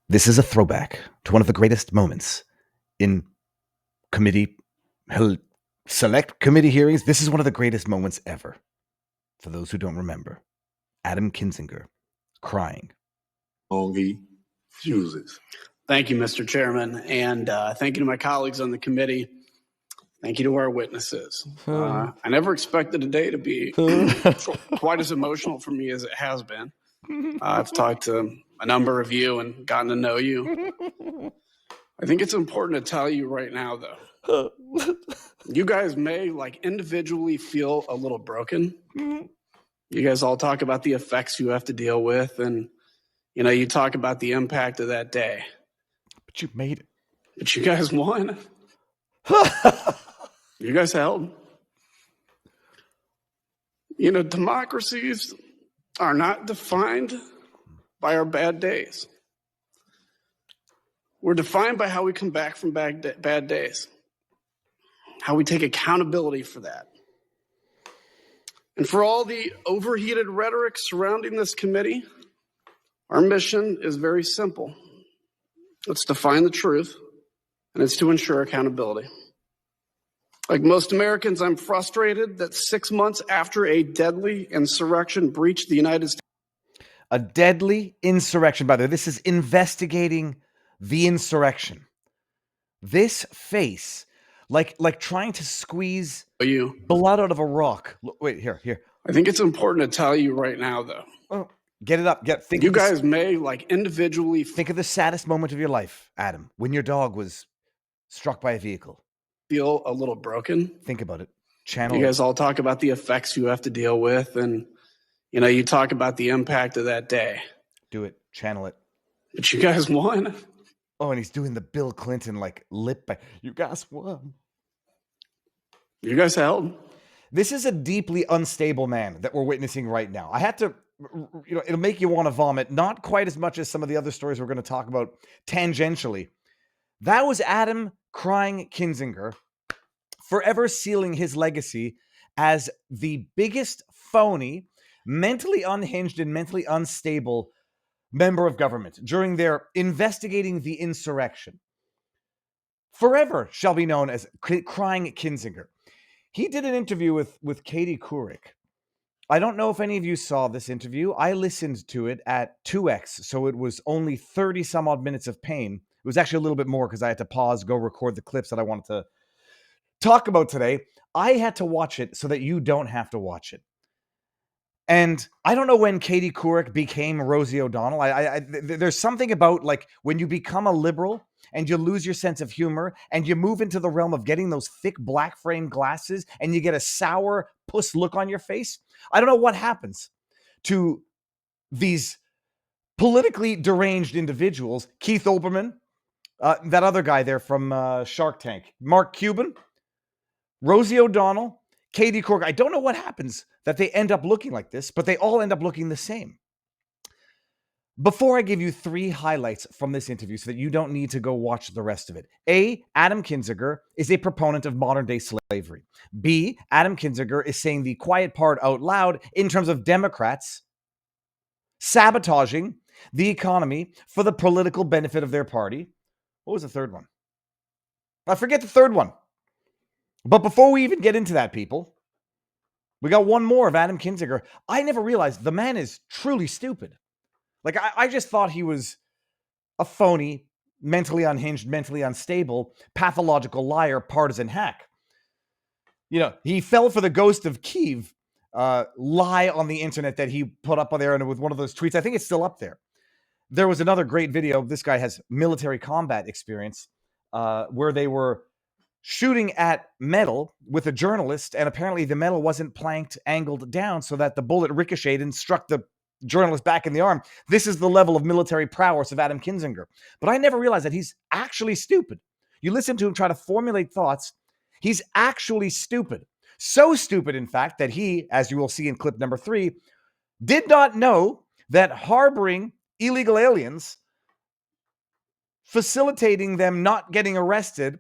This is a throwback to one of the greatest moments in select committee hearings. This is one of the greatest moments ever. For those who don't remember, Adam Kinzinger crying. He fuses. Thank you, Mr. Chairman, and thank you to my colleagues on the committee. Thank you to our witnesses. I never expected a day to be quite as emotional for me as it has been. I've talked to a number of you and gotten to know you. I think it's important to tell you right now, though. You guys may, individually feel a little broken. You guys all talk about the effects you have to deal with, and, you talk about the impact of that day. But you made it. But you guys won. You guys held. Democracies are not defined by our bad days. We're defined by how we come back from bad days, how we take accountability for that. And for all the overheated rhetoric surrounding this committee, our mission is very simple. It's to find the truth, and it's to ensure accountability. Like most Americans, I'm frustrated that 6 months after a deadly insurrection breached the United States. A deadly insurrection, by the way. This is investigating the insurrection. This face, like trying to squeeze blood out of a rock. Wait, here. I think it's important to tell you right now, though. Oh, get it up. You guys may, individually... Think of the saddest moment of your life, Adam, when your dog was struck by a vehicle. Feel a little broken. Think about it. You guys all talk about the effects you have to deal with, and you talk about the impact of that day. Do it. Channel it. But you guys won. Oh, and he's doing the Bill Clinton lip. You guys won. You guys held. This is a deeply unstable man that we're witnessing right now. I had to, it'll make you want to vomit. Not quite as much as some of the other stories we're going to talk about tangentially. That was Adam crying Kinzinger, forever sealing his legacy as the biggest phony, mentally unhinged and mentally unstable member of government during their investigating the insurrection. Forever shall be known as crying Kinzinger. He did an interview with Katie Couric. I don't know if any of you saw this interview. I listened to it at 2x, so it was only 30 some odd minutes of pain. It was actually a little bit more because I had to pause, go record the clips that I wanted to talk about today. I had to watch it so that you don't have to watch it. And I don't know when Katie Couric became Rosie O'Donnell. There's something about when you become a liberal and you lose your sense of humor and you move into the realm of getting those thick black frame glasses and you get a sour puss look on your face. I don't know what happens to these politically deranged individuals. Keith Olbermann, that other guy there from Shark Tank, Mark Cuban, Rosie O'Donnell, Katie Couric. I don't know what happens that they end up looking like this, but they all end up looking the same. Before I give you 3 highlights from this interview so that you don't need to go watch the rest of it. A, Adam Kinzinger is a proponent of modern-day slavery. B, Adam Kinzinger is saying the quiet part out loud in terms of Democrats sabotaging the economy for the political benefit of their party. What was the third one? I forget the third one. But before we even get into that, people, we got one more of Adam Kinzinger. I never realized the man is truly stupid. I just thought he was a phony, mentally unhinged, mentally unstable, pathological liar, partisan hack. He fell for the Ghost of Kiev lie on the internet that he put up on there, and with one of those tweets, I think it's still up there. There was another great video. This guy has military combat experience where they were shooting at metal with a journalist, and apparently the metal wasn't planked, angled down so that the bullet ricocheted and struck the journalist back in the arm. This is the level of military prowess of Adam Kinzinger. But I never realized that he's actually stupid. You listen to him try to formulate thoughts. He's actually stupid. So stupid, in fact, that he, as you will see in clip number 3, did not know that harboring illegal aliens, facilitating them not getting arrested,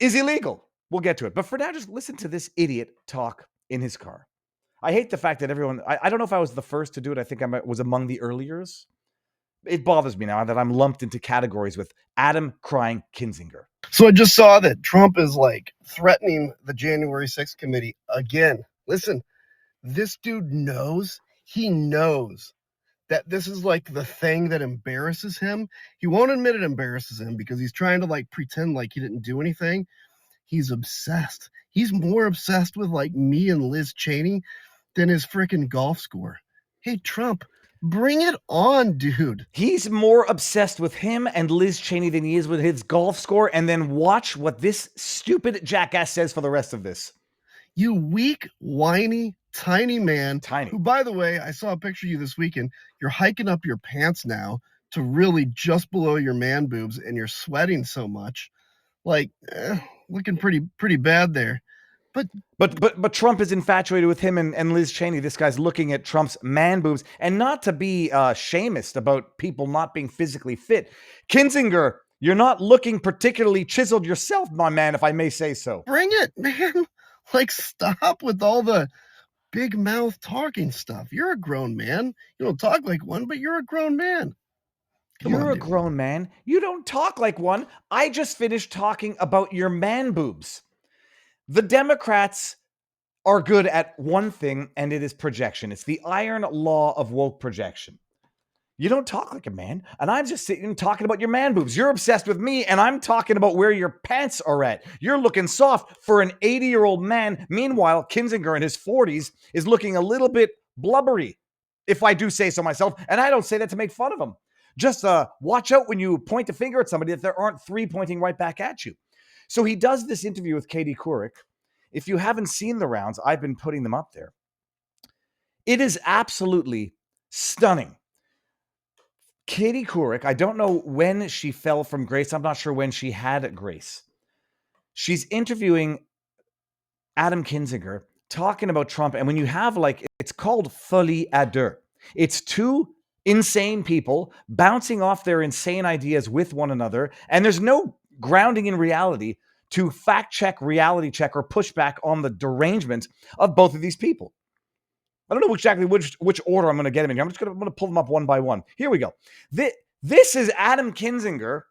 is illegal. We'll get to it. But for now, just listen to this idiot talk in his car. I hate the fact that everyone, I don't know if I was the first to do it. I think I was among the earliers. it bothers me now that I'm lumped into categories with Adam crying Kinzinger. So I just saw that Trump is like threatening the January 6th committee again. Listen, this dude knows, he knows that this is like the thing that embarrasses him. He won't admit it embarrasses him because he's trying to like pretend like he didn't do anything. He's obsessed. He's more obsessed with like me and Liz Cheney than his freaking golf score. Hey, Trump, bring it on, dude. He's more obsessed with him and Liz Cheney than he is with his golf score. And then watch what this stupid jackass says for the rest of this. You weak, whiny, tiny man. Tiny. Who, by the way, I saw a picture of you this weekend. You're hiking up your pants now to really just below your man boobs, and you're sweating so much. Like, looking pretty bad there. But Trump is infatuated with him and Liz Cheney. This guy's looking at Trump's man boobs, and not to be shamist about people not being physically fit. Kinzinger, you're not looking particularly chiseled yourself, my man, if I may say so. Bring it, man. Like, stop with all the big mouth talking stuff. You're a grown man. You don't talk like one, but you're a grown man. You're a grown man. You don't talk like one. I just finished talking about your man boobs. The Democrats are good at one thing, and it is projection. It's the iron law of woke projection. You don't talk like a man, and I'm just sitting and talking about your man boobs. You're obsessed with me, and I'm talking about where your pants are at. You're looking soft for an 80-year-old man. Meanwhile, Kinzinger in his 40s is looking a little bit blubbery, if I do say so myself, and I don't say that to make fun of him. Just watch out when you point a finger at somebody that there aren't three pointing right back at you. So he does this interview with Katie Couric. If you haven't seen the rounds, I've been putting them up there. It is absolutely stunning. Katie Couric, I don't know when she fell from grace. I'm not sure when she had grace. She's interviewing Adam Kinzinger, talking about Trump. And when you have it's called folie à deux. It's two insane people bouncing off their insane ideas with one another. And there's no grounding in reality to fact check, reality check, or push back on the derangement of both of these people. I don't know exactly which order I'm going to get them in here. I'm going to pull them up one by one. Here we go. This is Adam Kinzinger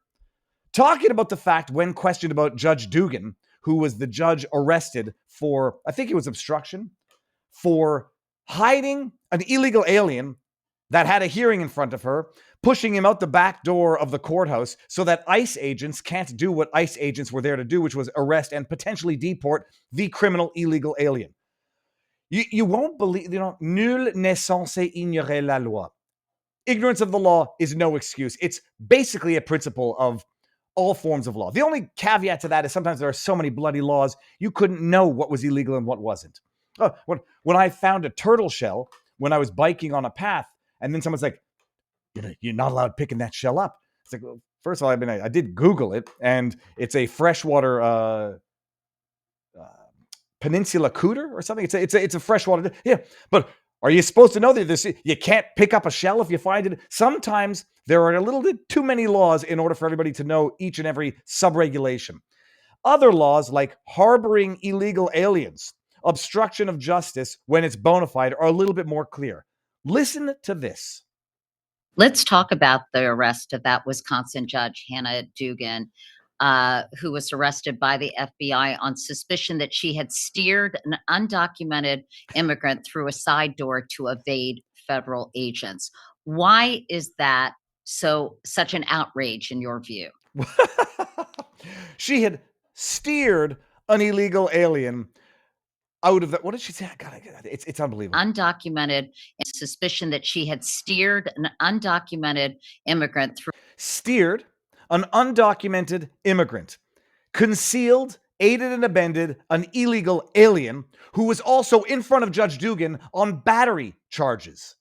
talking about the fact when questioned about Judge Dugan, who was the judge arrested for, I think it was obstruction, for hiding an illegal alien that had a hearing in front of her, pushing him out the back door of the courthouse so that ICE agents can't do what ICE agents were there to do, which was arrest and potentially deport the criminal illegal alien. You won't believe, nul n'est censé ignorer la loi. Ignorance of the law is no excuse. It's basically a principle of all forms of law. The only caveat to that is sometimes there are so many bloody laws, you couldn't know what was illegal and what wasn't. When I found a turtle shell, when I was biking on a path, and then someone's like, you're not allowed picking that shell up. It's like, well, first of all, I did Google it, and it's a freshwater peninsula cooter or something. It's a freshwater. Yeah, but are you supposed to know that you can't pick up a shell if you find it? Sometimes there are a little bit too many laws in order for everybody to know each and every sub-regulation. Other laws like harboring illegal aliens, obstruction of justice when it's bona fide, are a little bit more clear. Listen to this. Let's talk about the arrest of that Wisconsin judge, Hannah Dugan, who was arrested by the FBI on suspicion that she had steered an undocumented immigrant through a side door to evade federal agents. Why is that such an outrage in your view? She had steered an illegal alien out of the, what did she say? God, it's unbelievable. Undocumented suspicion that she had steered an undocumented immigrant through. Steered an undocumented immigrant, concealed, aided and abetted an illegal alien who was also in front of Judge Dugan on battery charges.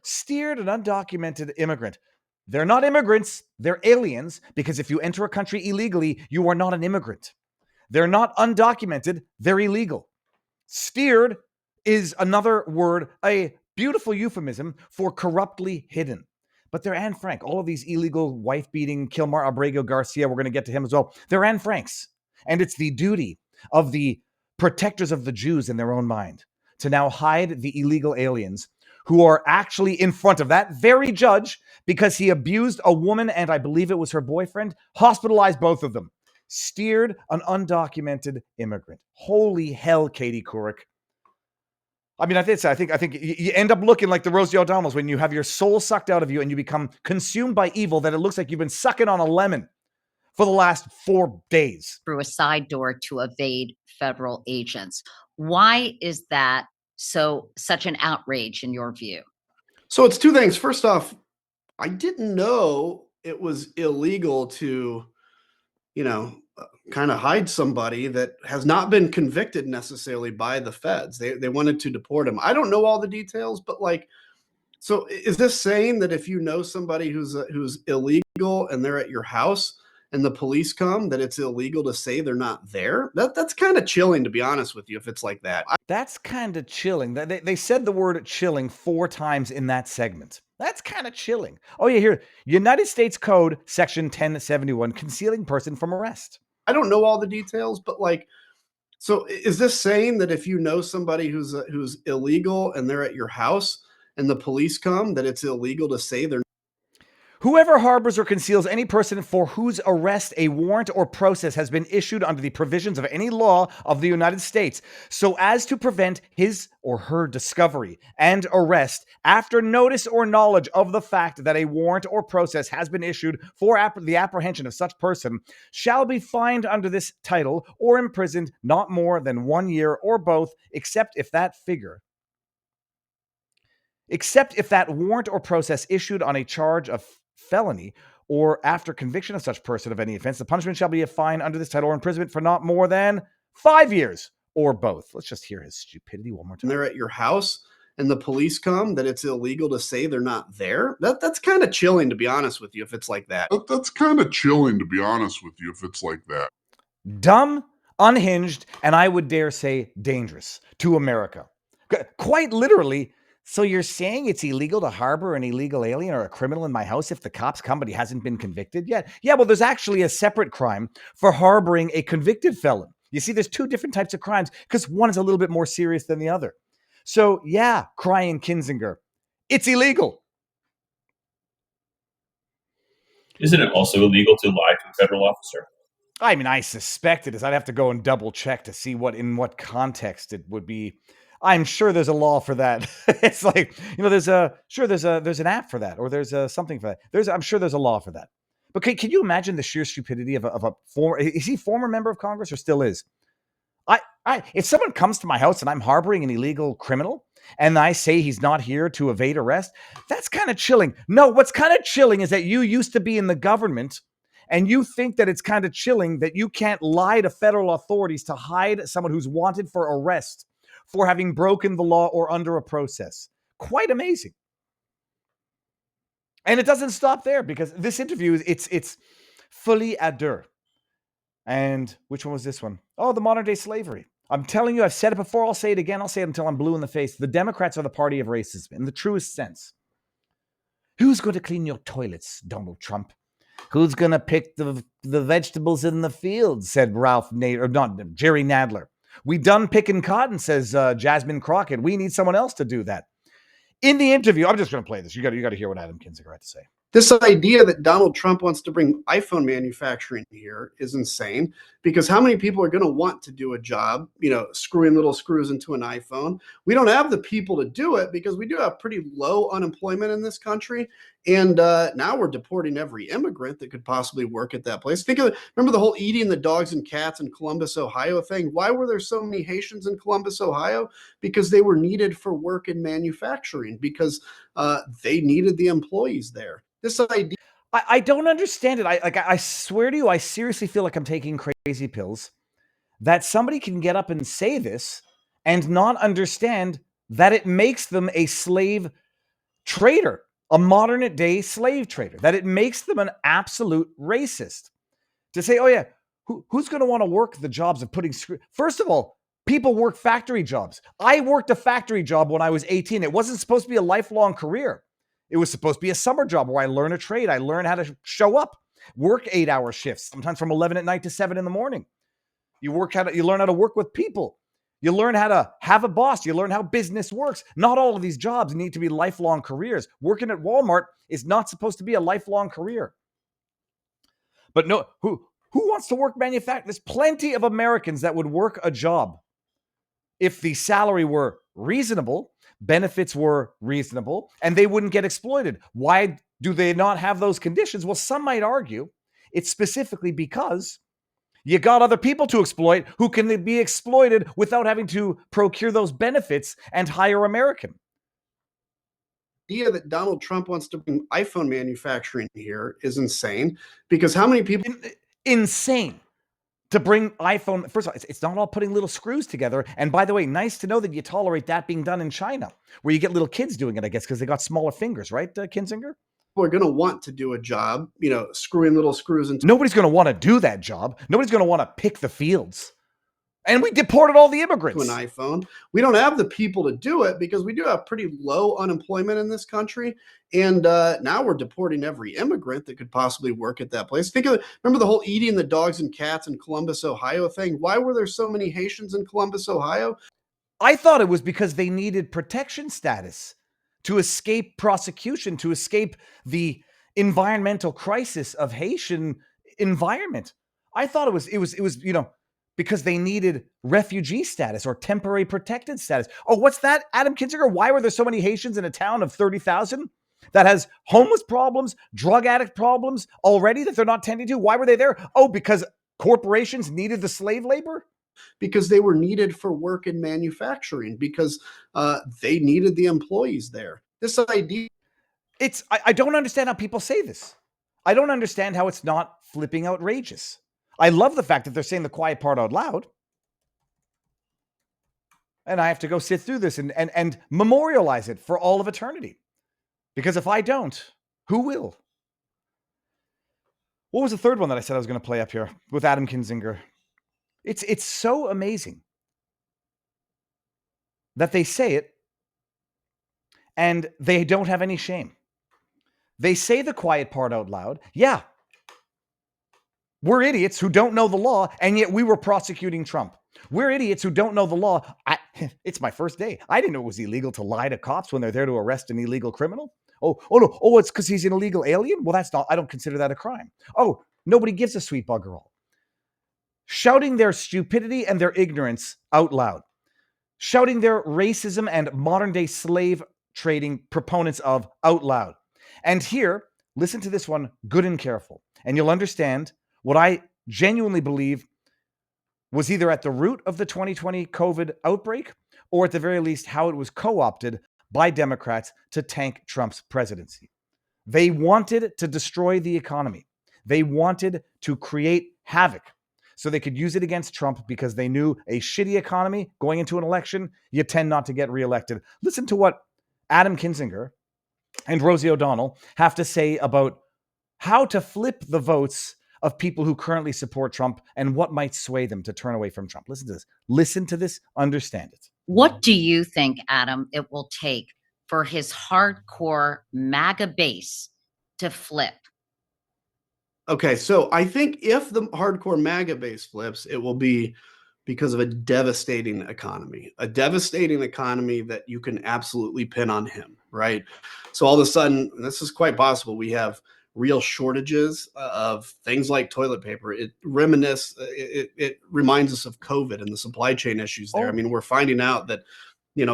Steered an undocumented immigrant. They're not immigrants, they're aliens, because if you enter a country illegally, you are not an immigrant. They're not undocumented, they're illegal. Steered is another word, a beautiful euphemism for corruptly hidden. But they're Anne Frank. All of these illegal wife-beating, Kilmar Abrego Garcia, we're going to get to him as well. They're Anne Franks. And it's the duty of the protectors of the Jews in their own mind to now hide the illegal aliens who are actually in front of that very judge because he abused a woman and I believe it was her boyfriend, hospitalized both of them, steered an undocumented immigrant. Holy hell, Katie Couric. I mean, I think you end up looking like the Rosie O'Donnells when you have your soul sucked out of you and you become consumed by evil that it looks like you've been sucking on a lemon for the last 4 days. Through a side door to evade federal agents. Why is that such an outrage in your view? So it's two things. First off, I didn't know it was illegal to, kind of hide somebody that has not been convicted necessarily by the feds. They wanted to deport him. I don't know all the details, but so is this saying that if you know somebody who's illegal and they're at your house and the police come, that it's illegal to say they're not there? That's kind of chilling, to be honest with you, if it's like that. That's kind of chilling. They said the word chilling 4 times in that segment. That's kind of chilling. Oh, yeah, here, United States Code, Section 1071, concealing person from arrest. I don't know all the details, but so is this saying that if you know somebody who's illegal and they're at your house and the police come, that it's illegal to say they're Whoever harbors or conceals any person for whose arrest a warrant or process has been issued under the provisions of any law of the United States, so as to prevent his or her discovery and arrest after notice or knowledge of the fact that a warrant or process has been issued for the apprehension of such person, shall be fined under this title or imprisoned not more than 1 year or both, except if that warrant or process issued on a charge of felony or after conviction of such person of any offense, the punishment shall be a fine under this title or imprisonment for not more than 5 years or both. Let's just hear his stupidity one more time. They're at your house and the police come, that it's illegal to say they're not there. That's kind of chilling, to be honest with you, if it's like that. That's kind of chilling, to be honest with you, if it's like that. Dumb, unhinged, and I would dare say dangerous to America. Quite literally. So you're saying it's illegal to harbor an illegal alien or a criminal in my house if the cops come but he hasn't been convicted yet? Yeah, well, there's actually a separate crime for harboring a convicted felon. You see, there's 2 different types of crimes because one is a little bit more serious than the other. So yeah, crying Kinzinger, it's illegal. Isn't it also illegal to lie to a federal officer? I mean, I suspect it is. I'd have to go and double check to see in what context it would be. I'm sure there's a law for that. It's like, there's an app for that, or there's something for that. I'm sure there's a law for that. But can you imagine the sheer stupidity of a former? Is he former member of Congress or still is? If someone comes to my house and I'm harboring an illegal criminal and I say he's not here to evade arrest, that's kind of chilling. No, what's kind of chilling is that you used to be in the government and you think that it's kind of chilling that you can't lie to federal authorities to hide someone who's wanted for arrest for having broken the law or under a process. Quite amazing. And it doesn't stop there because this interview, it's fully à deux. And which one was this one? Oh, the modern day slavery. I'm telling you, I've said it before. I'll say it again. I'll say it until I'm blue in the face. The Democrats are the party of racism in the truest sense. Who's going to clean your toilets, Donald Trump? Who's going to pick the vegetables in the fields, said Jerry Nadler. We done picking cotton, says Jasmine Crockett. We need someone else to do that. In the interview, I'm just going to play this. You got to hear what Adam Kinzinger had to say. This idea that Donald Trump wants to bring iPhone manufacturing here is insane, because how many people are going to want to do a job, screwing little screws into an iPhone? We don't have the people to do it because we do have pretty low unemployment in this country. And now we're deporting every immigrant that could possibly work at that place. Remember the whole eating the dogs and cats in Columbus, Ohio thing? Why were there so many Haitians in Columbus, Ohio? Because they were needed for work in manufacturing, because they needed the employees there. This idea. I don't understand it. I swear to you, I seriously feel like I'm taking crazy pills that somebody can get up and say this and not understand that it makes them a slave trader, a modern day slave trader, that it makes them an absolute racist. To say, oh yeah, who's going to want to work the jobs of putting screw? First of all, people work factory jobs. I worked a factory job when I was 18. It wasn't supposed to be a lifelong career. It was supposed to be a summer job where I learn a trade. I learn how to show up, work 8-hour shifts, sometimes from 11 at night to 7 in the morning. You learn how to work with people. You learn how to have a boss. You learn how business works. Not all of these jobs need to be lifelong careers. Working at Walmart is not supposed to be a lifelong career. But no, who wants to work manufacturing? There's plenty of Americans that would work a job if the salary were reasonable, benefits were reasonable, and they wouldn't get exploited. Why do they not have those conditions? Well, some might argue it's specifically because you got other people to exploit who can be exploited without having to procure those benefits and hire American. The idea that Donald Trump wants to bring iPhone manufacturing here is insane, because how many people... Insane to bring iPhone. First of all, it's not all putting little screws together. And by the way, nice to know that you tolerate that being done in China, where you get little kids doing it, I guess, because they got smaller fingers, right, Kinzinger? are going to want to do a job, screwing little screws into... Nobody's going to want to do that job. Nobody's going to want to pick the fields. And we deported all the immigrants. To an iPhone. We don't have the people to do it because we do have pretty low unemployment in this country. And now we're deporting every immigrant that could possibly work at that place. Remember the whole eating the dogs and cats in Columbus, Ohio thing? Why were there so many Haitians in Columbus, Ohio? I thought it was because they needed protection status to escape prosecution, to escape the environmental crisis of Haitian environment. I thought it was because they needed refugee status or temporary protected status. Oh, what's that, Adam Kinzinger? Why were there so many Haitians in a town of 30,000 that has homeless problems, drug addict problems already that they're not tending to? Why were they there? Oh, because corporations needed the slave labor? Because they were needed for work in manufacturing, because they needed the employees there. This idea... I don't understand how people say this. I don't understand how it's not flipping outrageous. I love the fact that they're saying the quiet part out loud. And I have to go sit through this and memorialize it for all of eternity. Because if I don't, who will? What was the third one that I said I was going to play up here with Adam Kinzinger? It's so amazing that they say it and they don't have any shame. They say the quiet part out loud. Yeah. We're idiots who don't know the law, and yet we were prosecuting Trump. We're idiots who don't know the law. It's my first day. I didn't know it was illegal to lie to cops when they're there to arrest an illegal criminal. Oh no. Oh, it's because he's an illegal alien? Well, I don't consider that a crime. Oh, nobody gives a sweet bugger all. Shouting their stupidity and their ignorance out loud. Shouting their racism and modern day slave trading proponents of out loud. And here, listen to this one good and careful, and you'll understand what I genuinely believe was either at the root of the 2020 COVID outbreak or at the very least how it was co-opted by Democrats to tank Trump's presidency. They wanted to destroy the economy. They wanted to create havoc so they could use it against Trump because they knew a shitty economy going into an election, you tend not to get reelected. Listen to what Adam Kinzinger and Rosie O'Donnell have to say about how to flip the votes of people who currently support Trump and what might sway them to turn away from Trump. Listen to this. Listen to this. Understand it. What do you think, Adam, it will take for his hardcore MAGA base to flip? Okay, so I think if the hardcore MAGA base flips, it will be because of a devastating economy that you can absolutely pin on him, right? So all of a sudden, and this is quite possible, we have real shortages of things like toilet paper. It reminds us of COVID and the supply chain issues there. I mean, we're finding out that,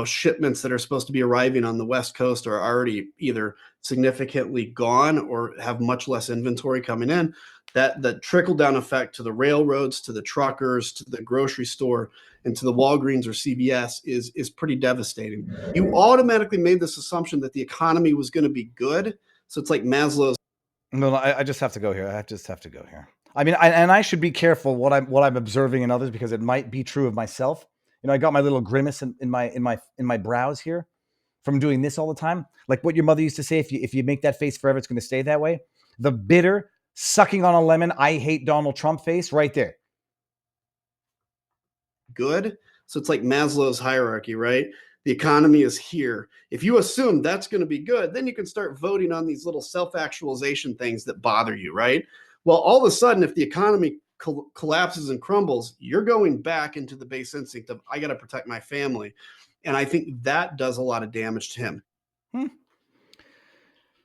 shipments that are supposed to be arriving on the West Coast are already either significantly gone or have much less inventory coming in. That the trickle-down effect to the railroads, to the truckers, to the grocery store, and to the Walgreens or CVS is pretty devastating. You automatically made this assumption that the economy was going to be good. So it's like Maslow's. No, I just have to go here. I mean, I should be careful what I'm observing in others because it might be true of myself. I got my little grimace in my brows here from doing this all the time. Like what your mother used to say, if you make that face forever, it's going to stay that way. The bitter, sucking on a lemon, I hate Donald Trump face right there. Good. So it's like Maslow's hierarchy, right? The economy is here. If you assume that's going to be good, then you can start voting on these little self-actualization things that bother you, right? Well, all of a sudden, if the economy collapses and crumbles, you're going back into the base instinct of, I got to protect my family. And I think that does a lot of damage to him.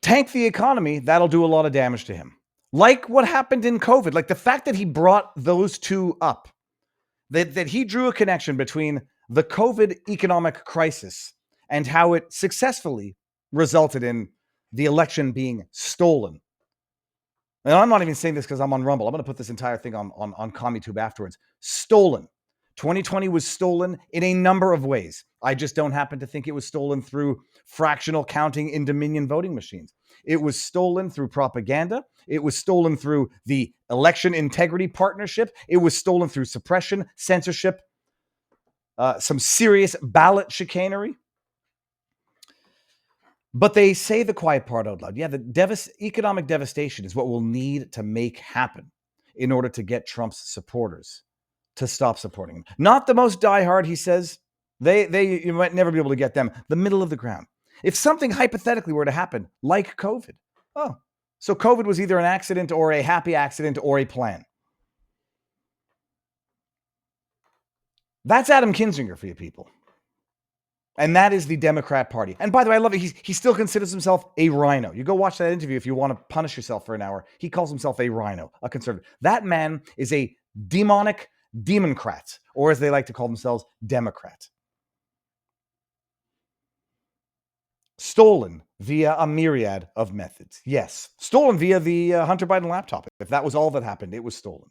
Tank the economy, that'll do a lot of damage to him. Like what happened in COVID, like the fact that he brought those two up, that he drew a connection between the COVID economic crisis and how it successfully resulted in the election being stolen. And I'm not even saying this because I'm on Rumble. I'm going to put this entire thing on CommieTube afterwards. Stolen. 2020 was stolen in a number of ways. I just don't happen to think it was stolen through fractional counting in Dominion voting machines. It was stolen through propaganda. It was stolen through the election integrity partnership. It was stolen through suppression, censorship, some serious ballot chicanery. But they say the quiet part out loud. Yeah, the economic devastation is what we'll need to make happen in order to get Trump's supporters to stop supporting him. Not the most diehard, he says. You might never be able to get them. The middle of the ground. If something hypothetically were to happen, like COVID. Oh, so COVID was either an accident or a happy accident or a plan. That's Adam Kinzinger for you people. And that is the Democrat Party. And by the way, I love it. He still considers himself a rhino. You go watch that interview if you want to punish yourself for an hour. He calls himself a rhino, a conservative. That man is a demonic Democrat, or as they like to call themselves, Democrat. Stolen via a myriad of methods. Yes, stolen via the Hunter Biden laptop. If that was all that happened, it was stolen.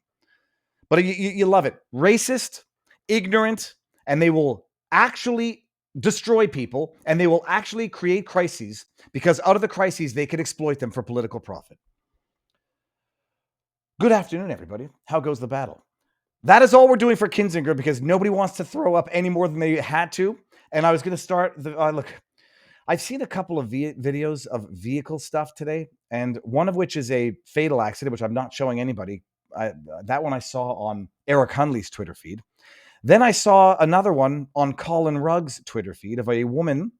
But you love it. Racist, ignorant, and they will actually destroy people, and they will actually create crises because out of the crises, they can exploit them for political profit. Good afternoon, everybody. How goes the battle? That is all we're doing for Kinzinger because nobody wants to throw up any more than they had to. And I was going to start look, I've seen a couple of videos of vehicle stuff today, and one of which is a fatal accident, which I'm not showing anybody. That one I saw on Eric Hunley's Twitter feed. Then I saw another one on Colin Rugg's Twitter feed of a woman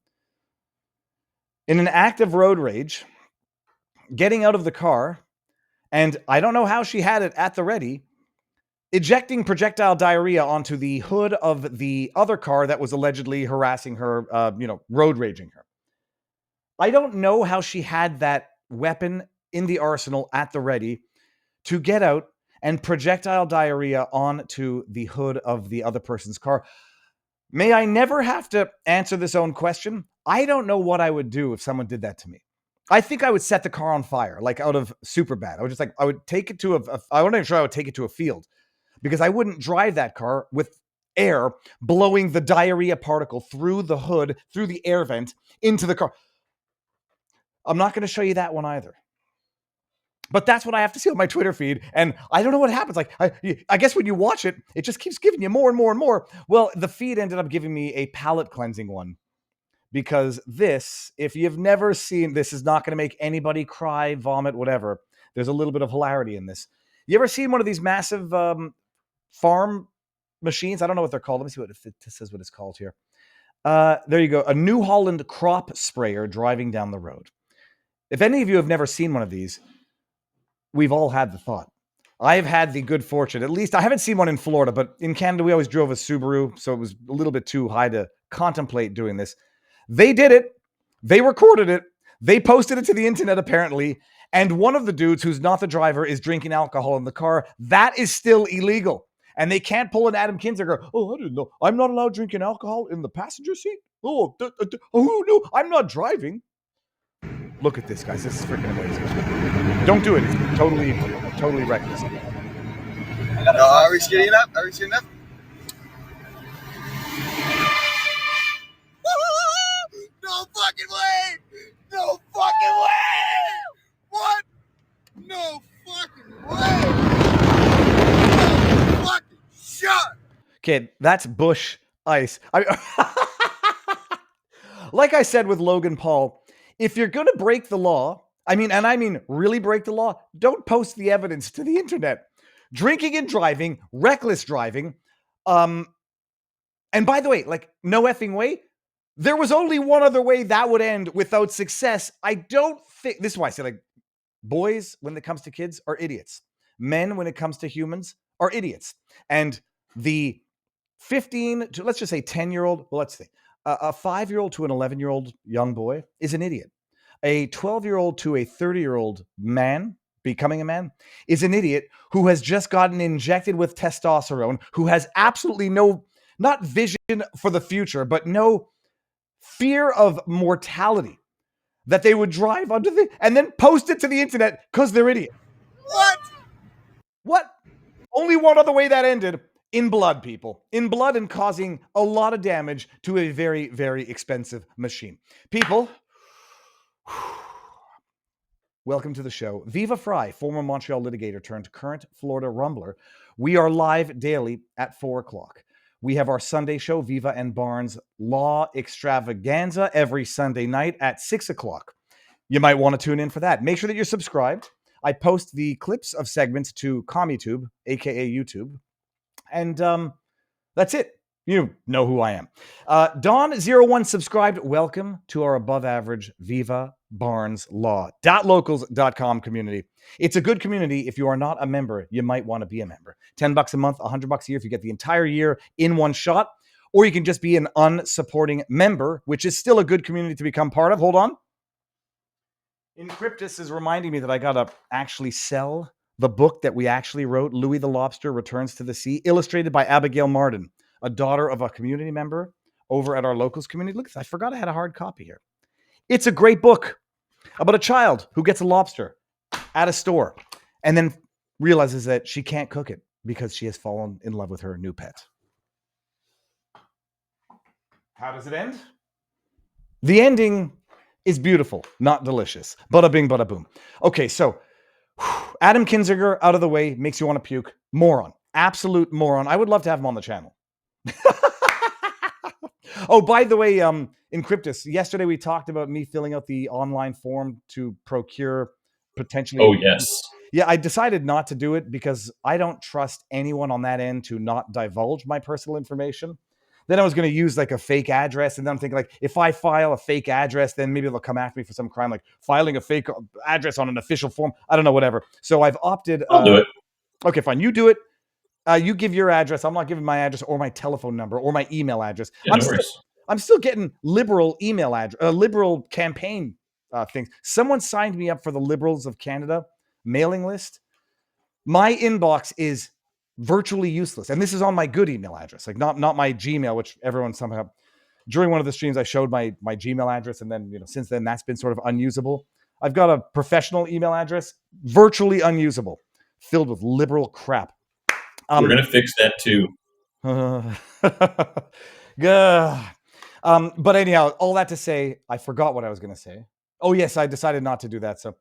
in an act of road rage getting out of the car, and I don't know how she had it at the ready, ejecting projectile diarrhea onto the hood of the other car that was allegedly harassing her, road raging her. I don't know how she had that weapon in the arsenal at the ready to get out and projectile diarrhea onto the hood of the other person's car. May I never have to answer this own question? I don't know what I would do if someone did that to me. I think I would set the car on fire, like out of Superbad. I would take it to I wasn't even sure I would take it to a field because I wouldn't drive that car with air blowing the diarrhea particle through the hood, through the air vent into the car. I'm not going to show you that one either. But that's what I have to see on my Twitter feed. And I don't know what happens. Like, I guess when you watch it, it just keeps giving you more and more and more. Well, the feed ended up giving me a palate cleansing one. Because this, if you've never seen, this is not going to make anybody cry, vomit, whatever. There's a little bit of hilarity in this. You ever seen one of these massive farm machines? I don't know what they're called. Let me see what it says what it's called here. There you go. A New Holland crop sprayer driving down the road. If any of you have never seen one of these, we've all had the thought. I've had the good fortune, at least I haven't seen one in Florida, but in Canada, we always drove a Subaru, so it was a little bit too high to contemplate doing this. They did it. They recorded it. They posted it to the internet, apparently. And one of the dudes who's not the driver is drinking alcohol in the car. That is still illegal. And they can't pull an Adam Kinzinger. Oh, I didn't know. I'm not allowed drinking alcohol in the passenger seat? Oh, no, I'm not driving. Look at this, guys. This is freaking amazing. Don't do it. It's totally reckless. Are we skating up? No fucking way! No fucking way! What? No fucking way! No fucking shot! Okay, that's Bush Ice. Like I said with Logan Paul, if you're going to break the law, I mean really break the law, don't post the evidence to the internet. Drinking and driving, reckless driving, and by the way, like, no effing way. There was only one other way that would end without success. I don't think, this is why I say, like, boys, when it comes to kids, are idiots. Men, when it comes to humans, are idiots. And the 15 to, let's just say 10-year-old, well, let's say a 5-year-old to an 11-year-old young boy is an idiot. A 12-year-old to a 30-year-old man, becoming a man, is an idiot who has just gotten injected with testosterone, who has absolutely no, not vision for the future, but no fear of mortality, that they would drive under the, and then post it to the internet because they're idiots. What? Only one other way that ended. In blood, people. In blood, and causing a lot of damage to a very, very expensive machine. People, welcome to the show. Viva Fry, former Montreal litigator turned current Florida rumbler. We are live daily at 4 o'clock. We have our Sunday show, Viva and Barnes Law Extravaganza, every Sunday night at 6 o'clock. You might want to tune in for that. Make sure that you're subscribed. I post the clips of segments to CommuTube, aka YouTube. And that's it. You know who I am. Dawn01 subscribed. Welcome to our above average Viva Barnes Law.locals.com community. It's a good community. If you are not a member, you might want to be a member. $10 a month, $100 a year if you get the entire year in one shot. Or you can just be an unsupporting member, which is still a good community to become part of. Hold on. Encryptus is reminding me that I got to actually sell the book that we actually wrote, Louis the Lobster Returns to the Sea, illustrated by Abigail Martin, a daughter of a community member over at our locals community. Look, I forgot I had a hard copy here. It's a great book about a child who gets a lobster at a store and then realizes that she can't cook it because she has fallen in love with her new pet. How does it end? The ending is beautiful, not delicious. Bada bing, bada boom. Okay, so Adam Kinzinger out of the way makes you want to puke. Moron. Absolute moron. I would love to have him on the channel. Oh, by the way, Encryptus, yesterday we talked about me filling out the online form to procure potentially... Oh, yes. Yeah, I decided not to do it because I don't trust anyone on that end to not divulge my personal information. Then I was going to use like a fake address. And then I'm thinking like, if I file a fake address, then maybe they'll come after me for some crime, like filing a fake address on an official form. I don't know, whatever. So I've opted. I'll do it. Okay, fine. You do it. You give your address. I'm not giving my address or my telephone number or my email address. Yeah, no worries. I'm still getting liberal email address, liberal campaign things. Someone signed me up for the Liberals of Canada mailing list. My inbox is virtually useless. And this is on my good email address, like not my Gmail, which everyone somehow, during one of the streams, I showed my Gmail address. And then, since then that's been sort of unusable. I've got a professional email address, virtually unusable, filled with liberal crap. We're going to fix that too. But anyhow, all that to say, I forgot what I was going to say. Oh yes, I decided not to do that. So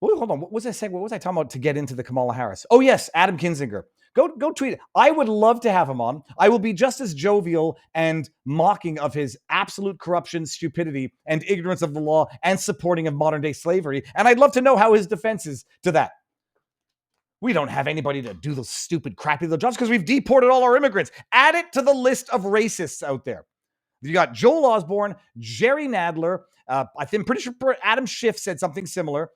hold on. What was I saying? What was I talking about to get into the Kamala Harris? Oh yes, Adam Kinzinger. Go tweet it. I would love to have him on. I will be just as jovial and mocking of his absolute corruption, stupidity, and ignorance of the law and supporting of modern day slavery. And I'd love to know how his defense is to that. We don't have anybody to do those stupid, crappy little jobs because we've deported all our immigrants. Add it to the list of racists out there. You got Joel Osborne, Jerry Nadler. I'm pretty sure Adam Schiff said something similar.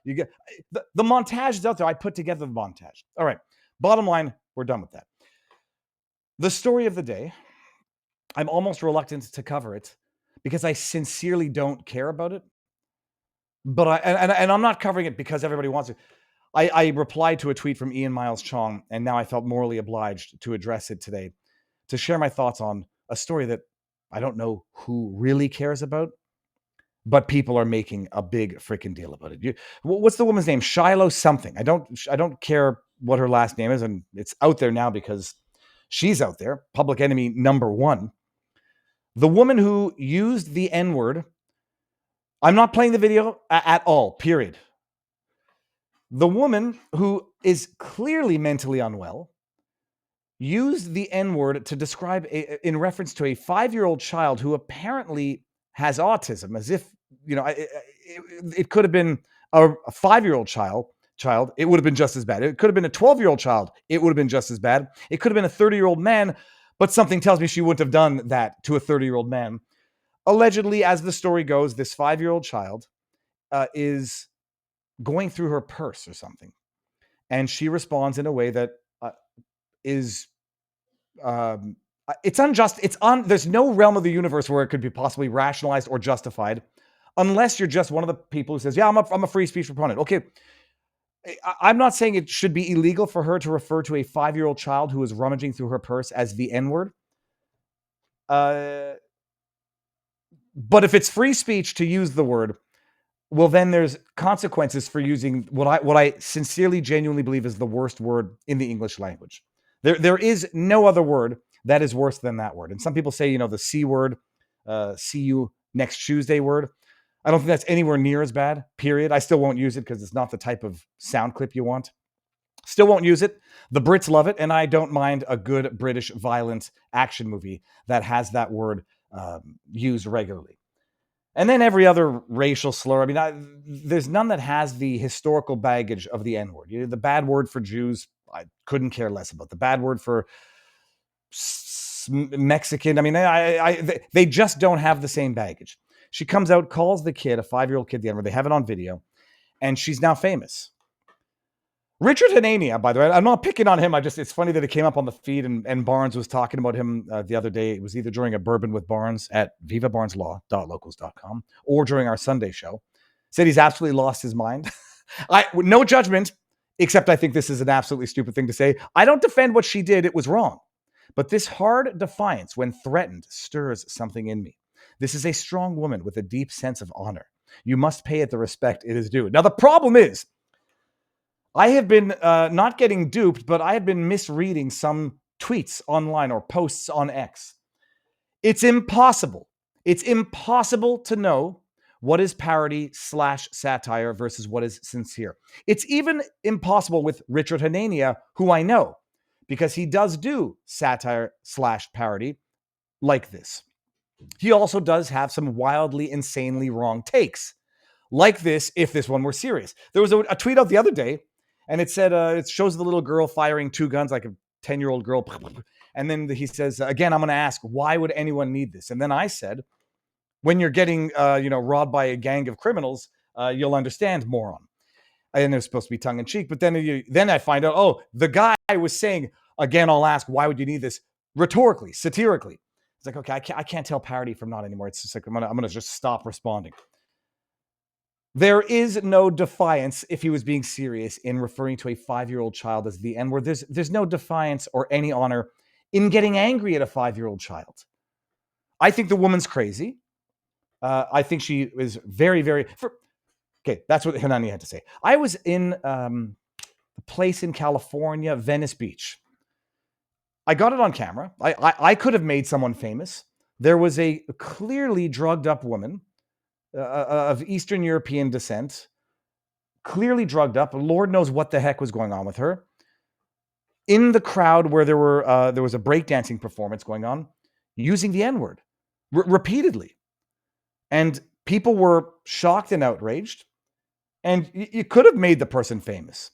You get the montage is out there. I put together the montage. All right. Bottom line, we're done with that. The story of the day, I'm almost reluctant to cover it because I sincerely don't care about it. But I'm not covering it because everybody wants it. I replied to a tweet from Ian Miles Chong, and now I felt morally obliged to address it today to share my thoughts on a story that I don't know who really cares about, but people are making a big freaking deal about it. What's the woman's name? Shiloh something. I don't care what her last name is, and it's out there now because she's out there. Public enemy number one. The woman who used the N-word. I'm not playing the video at all, period. The woman who is clearly mentally unwell used the N-word to describe, in reference to a 5-year-old child who apparently has autism, as if, it could have been a 5-year-old child, it would have been just as bad. It could have been a 12-year-old child, it would have been just as bad. It could have been a 30-year-old man, but something tells me she wouldn't have done that to a 30-year-old man. Allegedly, as the story goes, this 5-year-old child is going through her purse or something. And she responds in a way that is it's unjust. There's no realm of the universe where it could be possibly rationalized or justified, unless you're just one of the people who says, yeah, I'm a free speech proponent. Okay. I'm not saying it should be illegal for her to refer to a 5-year-old child who is rummaging through her purse as the N-word. But if it's free speech to use the word, well, then there's consequences for using what I sincerely, genuinely believe is the worst word in the English language. There is no other word that is worse than that word. And some people say, the C word, see you next Tuesday word. I don't think that's anywhere near as bad, period. I still won't use it because it's not the type of sound clip you want. Still won't use it. The Brits love it, and I don't mind a good British violent action movie that has that word used regularly. And then every other racial slur. I mean, there's none that has the historical baggage of the N-word. The bad word for Jews, I couldn't care less about. The bad word for Mexican, I mean, they just don't have the same baggage. She comes out, calls the kid, a 5-year-old kid, the N-word. They have it on video, and she's now famous. Richard Hanania, by the way, I'm not picking on him. It's funny that it came up on the feed, and Barnes was talking about him the other day. It was either during a bourbon with Barnes at vivabarneslaw.locals.com or during our Sunday show. Said he's absolutely lost his mind. No judgment, except I think this is an absolutely stupid thing to say. I don't defend what she did. It was wrong. But this hard defiance, when threatened, stirs something in me. This is a strong woman with a deep sense of honor. You must pay it the respect it is due. Now, the problem is, I have been not getting duped, but I have been misreading some tweets online or posts on X. It's impossible. It's impossible to know what is parody / satire versus what is sincere. It's even impossible with Richard Hanania, who I know, because he does do satire / parody like this. He also does have some wildly, insanely wrong takes like this if this one were serious. There was a tweet out the other day, and it said, it shows the little girl firing 2 guns like a 10-year-old girl. And then he says, again, I'm going to ask, why would anyone need this? And then I said, when you're getting, robbed by a gang of criminals, you'll understand, moron. And it was supposed to be tongue in cheek. But then I find out, the guy was saying, again, I'll ask, why would you need this? Rhetorically, satirically. It's like, okay, I can't tell parody from not anymore. It's just like, I'm going to just stop responding. There is no defiance, if he was being serious, in referring to a 5-year-old child as the N-word. There's no defiance or any honor in getting angry at a 5-year-old child. I think the woman's crazy. I think she is very, very... Okay, that's what Hanani had to say. I was in a place in California, Venice Beach. I got it on camera. I could have made someone famous. There was a clearly drugged up woman of Eastern European descent, clearly drugged up. Lord knows what the heck was going on with her. In the crowd where there was a breakdancing performance going on, using the N-word repeatedly. And people were shocked and outraged. And you could have made the person famous.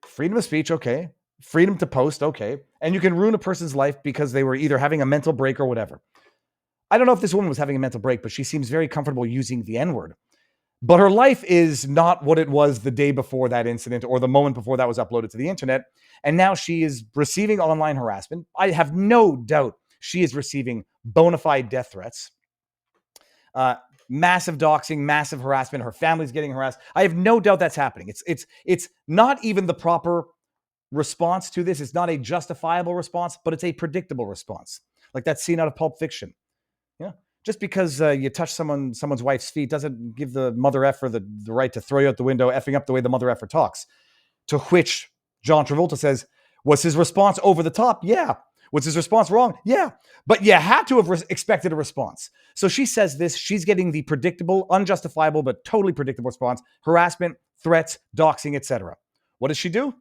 Freedom of speech, okay. Freedom to post, okay. And you can ruin a person's life because they were either having a mental break or whatever. I don't know if this woman was having a mental break, but she seems very comfortable using the N-word. But her life is not what it was the day before that incident or the moment before that was uploaded to the internet. And now she is receiving online harassment. I have no doubt she is receiving bona fide death threats. Massive doxing, massive harassment. Her family's getting harassed. I have no doubt that's happening. It's not even the proper response to this. It's not a justifiable response, but it's a predictable response. Like that scene out of Pulp Fiction. Just because you touch someone's wife's feet doesn't give the mother effer the right to throw you out the window, effing up the way the mother effer talks. To which John Travolta says, was his response over the top? Yeah. Was his response wrong? Yeah. But you had to have expected a response. So she says this. She's getting the predictable, unjustifiable, but totally predictable response. Harassment, threats, doxing, etc. What does she do?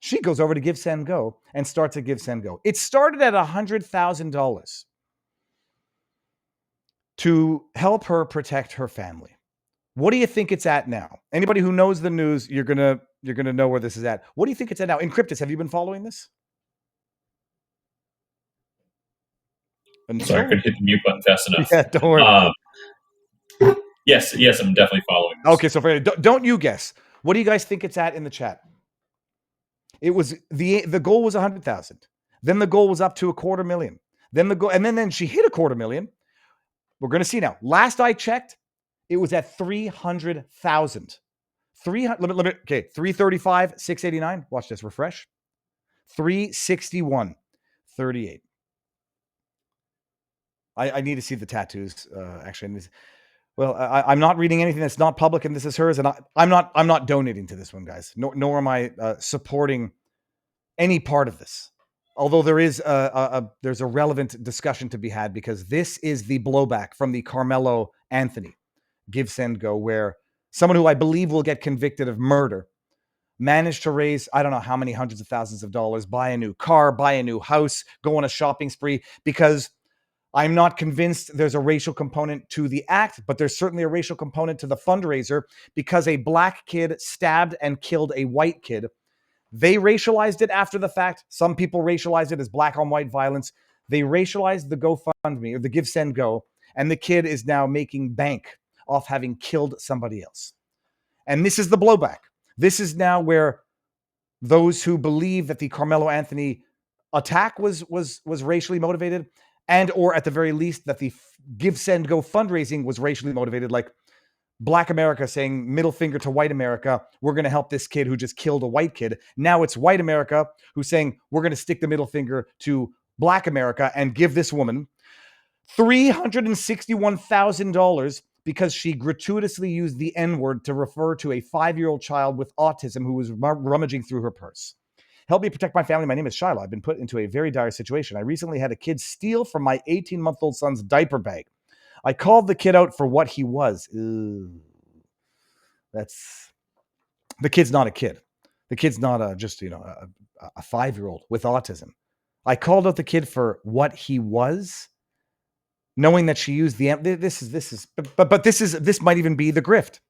She goes over to Give Send Go and starts at Give Send Go. It started at $100,000 to help her protect her family. What do you think it's at now? Anybody who knows the news, you're gonna know where this is at. What do you think it's at now? Encryptus, have you been following this? Sorry, I couldn't hit the mute button fast enough. Yeah, don't worry. Yes, I'm definitely following this. Okay, so don't you guess. What do you guys think it's at in the chat? It was the goal was 100,000. Then the goal was up to $250,000. Then the goal, and then she hit $250,000. We're going to see now. Last I checked, it was at 300,000. 300. Okay, 335, 689. Watch this. Refresh. 361, 38. I need to see the tattoos. Actually, I'm not reading anything that's not public, and this is hers. And I'm not donating to this one, guys. Nor am I supporting any part of this. Although there is there's a relevant discussion to be had, because this is the blowback from the Carmelo Anthony give, send, go, where someone who I believe will get convicted of murder managed to raise, I don't know how many hundreds of thousands of dollars, buy a new car, buy a new house, go on a shopping spree, because I'm not convinced there's a racial component to the act, but there's certainly a racial component to the fundraiser, because a black kid stabbed and killed a white kid. They racialized it after the fact. Some people racialized it as black on white violence. They racialized the GoFundMe, or the Give, Send, Go, and the kid is now making bank off having killed somebody else. And this is the blowback. This is now where those who believe that the Carmelo Anthony attack was racially motivated, and or at the very least that the Give, Send, Go fundraising was racially motivated, like Black America saying middle finger to white America, we're going to help this kid who just killed a white kid. Now it's white America who's saying we're going to stick the middle finger to Black America and give this woman $361,000 because she gratuitously used the N-word to refer to a 5-year-old child with autism who was rummaging through her purse. Help me protect my family. My name is Shiloh. I've been put into a very dire situation. I recently had a kid steal from my 18-month-old son's diaper bag. I called the kid out for what he was. The kid's not a kid. The kid's not just a 5-year-old with autism. I called out the kid for what he was, knowing that she used the this might even be the grift.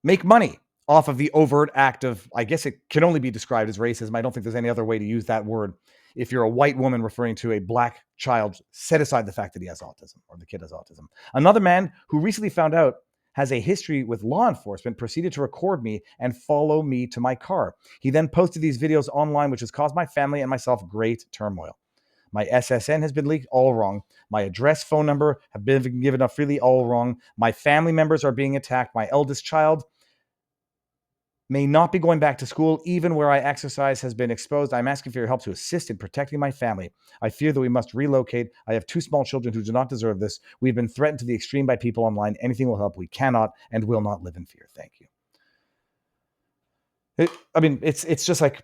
Make money off of the overt act of, I guess it can only be described as racism. I don't think there's any other way to use that word. If you're a white woman referring to a black child, set aside the fact that he has autism or the kid has autism. Another man who recently found out has a history with law enforcement proceeded to record me and follow me to my car. He then posted these videos online, which has caused my family and myself great turmoil. My SSN has been leaked, all wrong. My address, phone number have been given up freely, all wrong. My family members are being attacked. My eldest child may not be going back to school, even where I exercise has been exposed. I'm asking for your help to assist in protecting my family. I fear that we must relocate. I have 2 small children who do not deserve this. We've been threatened to the extreme by people online. Anything will help. We cannot and will not live in fear. Thank you. It's just like